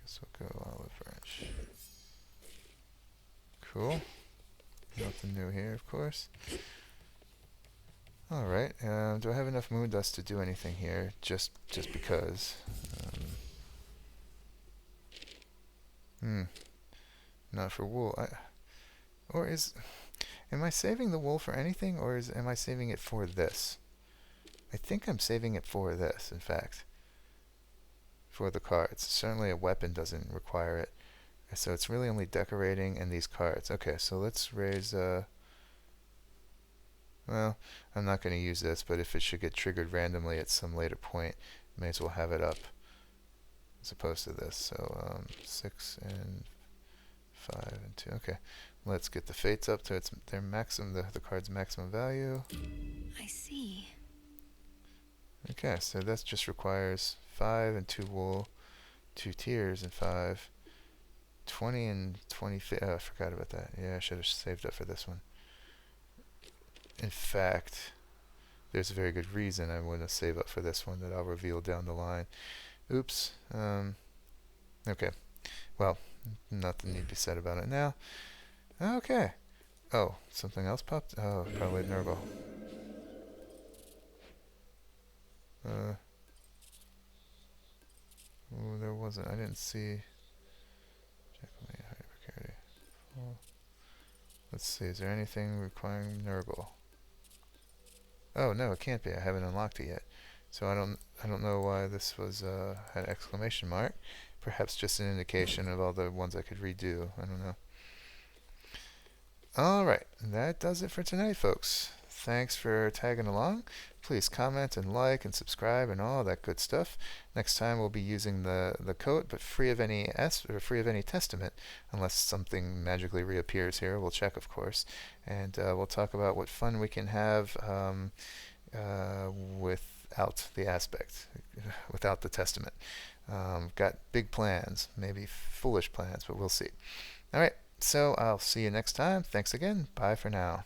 Guess we'll go olive branch. Cool. Nothing new here, of course. Alright, do I have enough moon dust to do anything here? Just because. Not for wool. Am I saving the wool for anything, or am I saving it for this? I think I'm saving it for this, in fact. For the cards. Certainly a weapon doesn't require it. So it's really only decorating and these cards. Okay, so let's raise, well, I'm not going to use this, but if it should get triggered randomly at some later point, may as well have it up as opposed to this. So 6 and 5 and 2. Okay, let's get the fates up to their maximum, the card's maximum value. I see. Okay, so that just requires 5 and 2 wool, 2 tears and 5, 20 and 20. Oh, I forgot about that. Yeah, I should have saved up for this one. In fact, there's a very good reason I want to save up for this one that I'll reveal down the line. Oops. Okay. Well, nothing need to be said about it now. Okay. Oh, something else popped? Oh, probably Nurgle. Oh, there wasn't. I didn't see. Check my hypercarity. Oh. Let's see. Is there anything requiring Nurgle? Oh no, it can't be. I haven't unlocked it yet. So I don't know why this was had an exclamation mark. Perhaps just an indication of all the ones I could redo. I don't know. Alright, that does it for tonight, folks. Thanks for tagging along. Please comment and like and subscribe and all that good stuff. Next time we'll be using the coat, but free of any free of any testament, unless something magically reappears here. We'll check, of course, and we'll talk about what fun we can have without the aspect, without the testament. Got big plans, maybe foolish plans, but we'll see. All right. So I'll see you next time. Thanks again. Bye for now.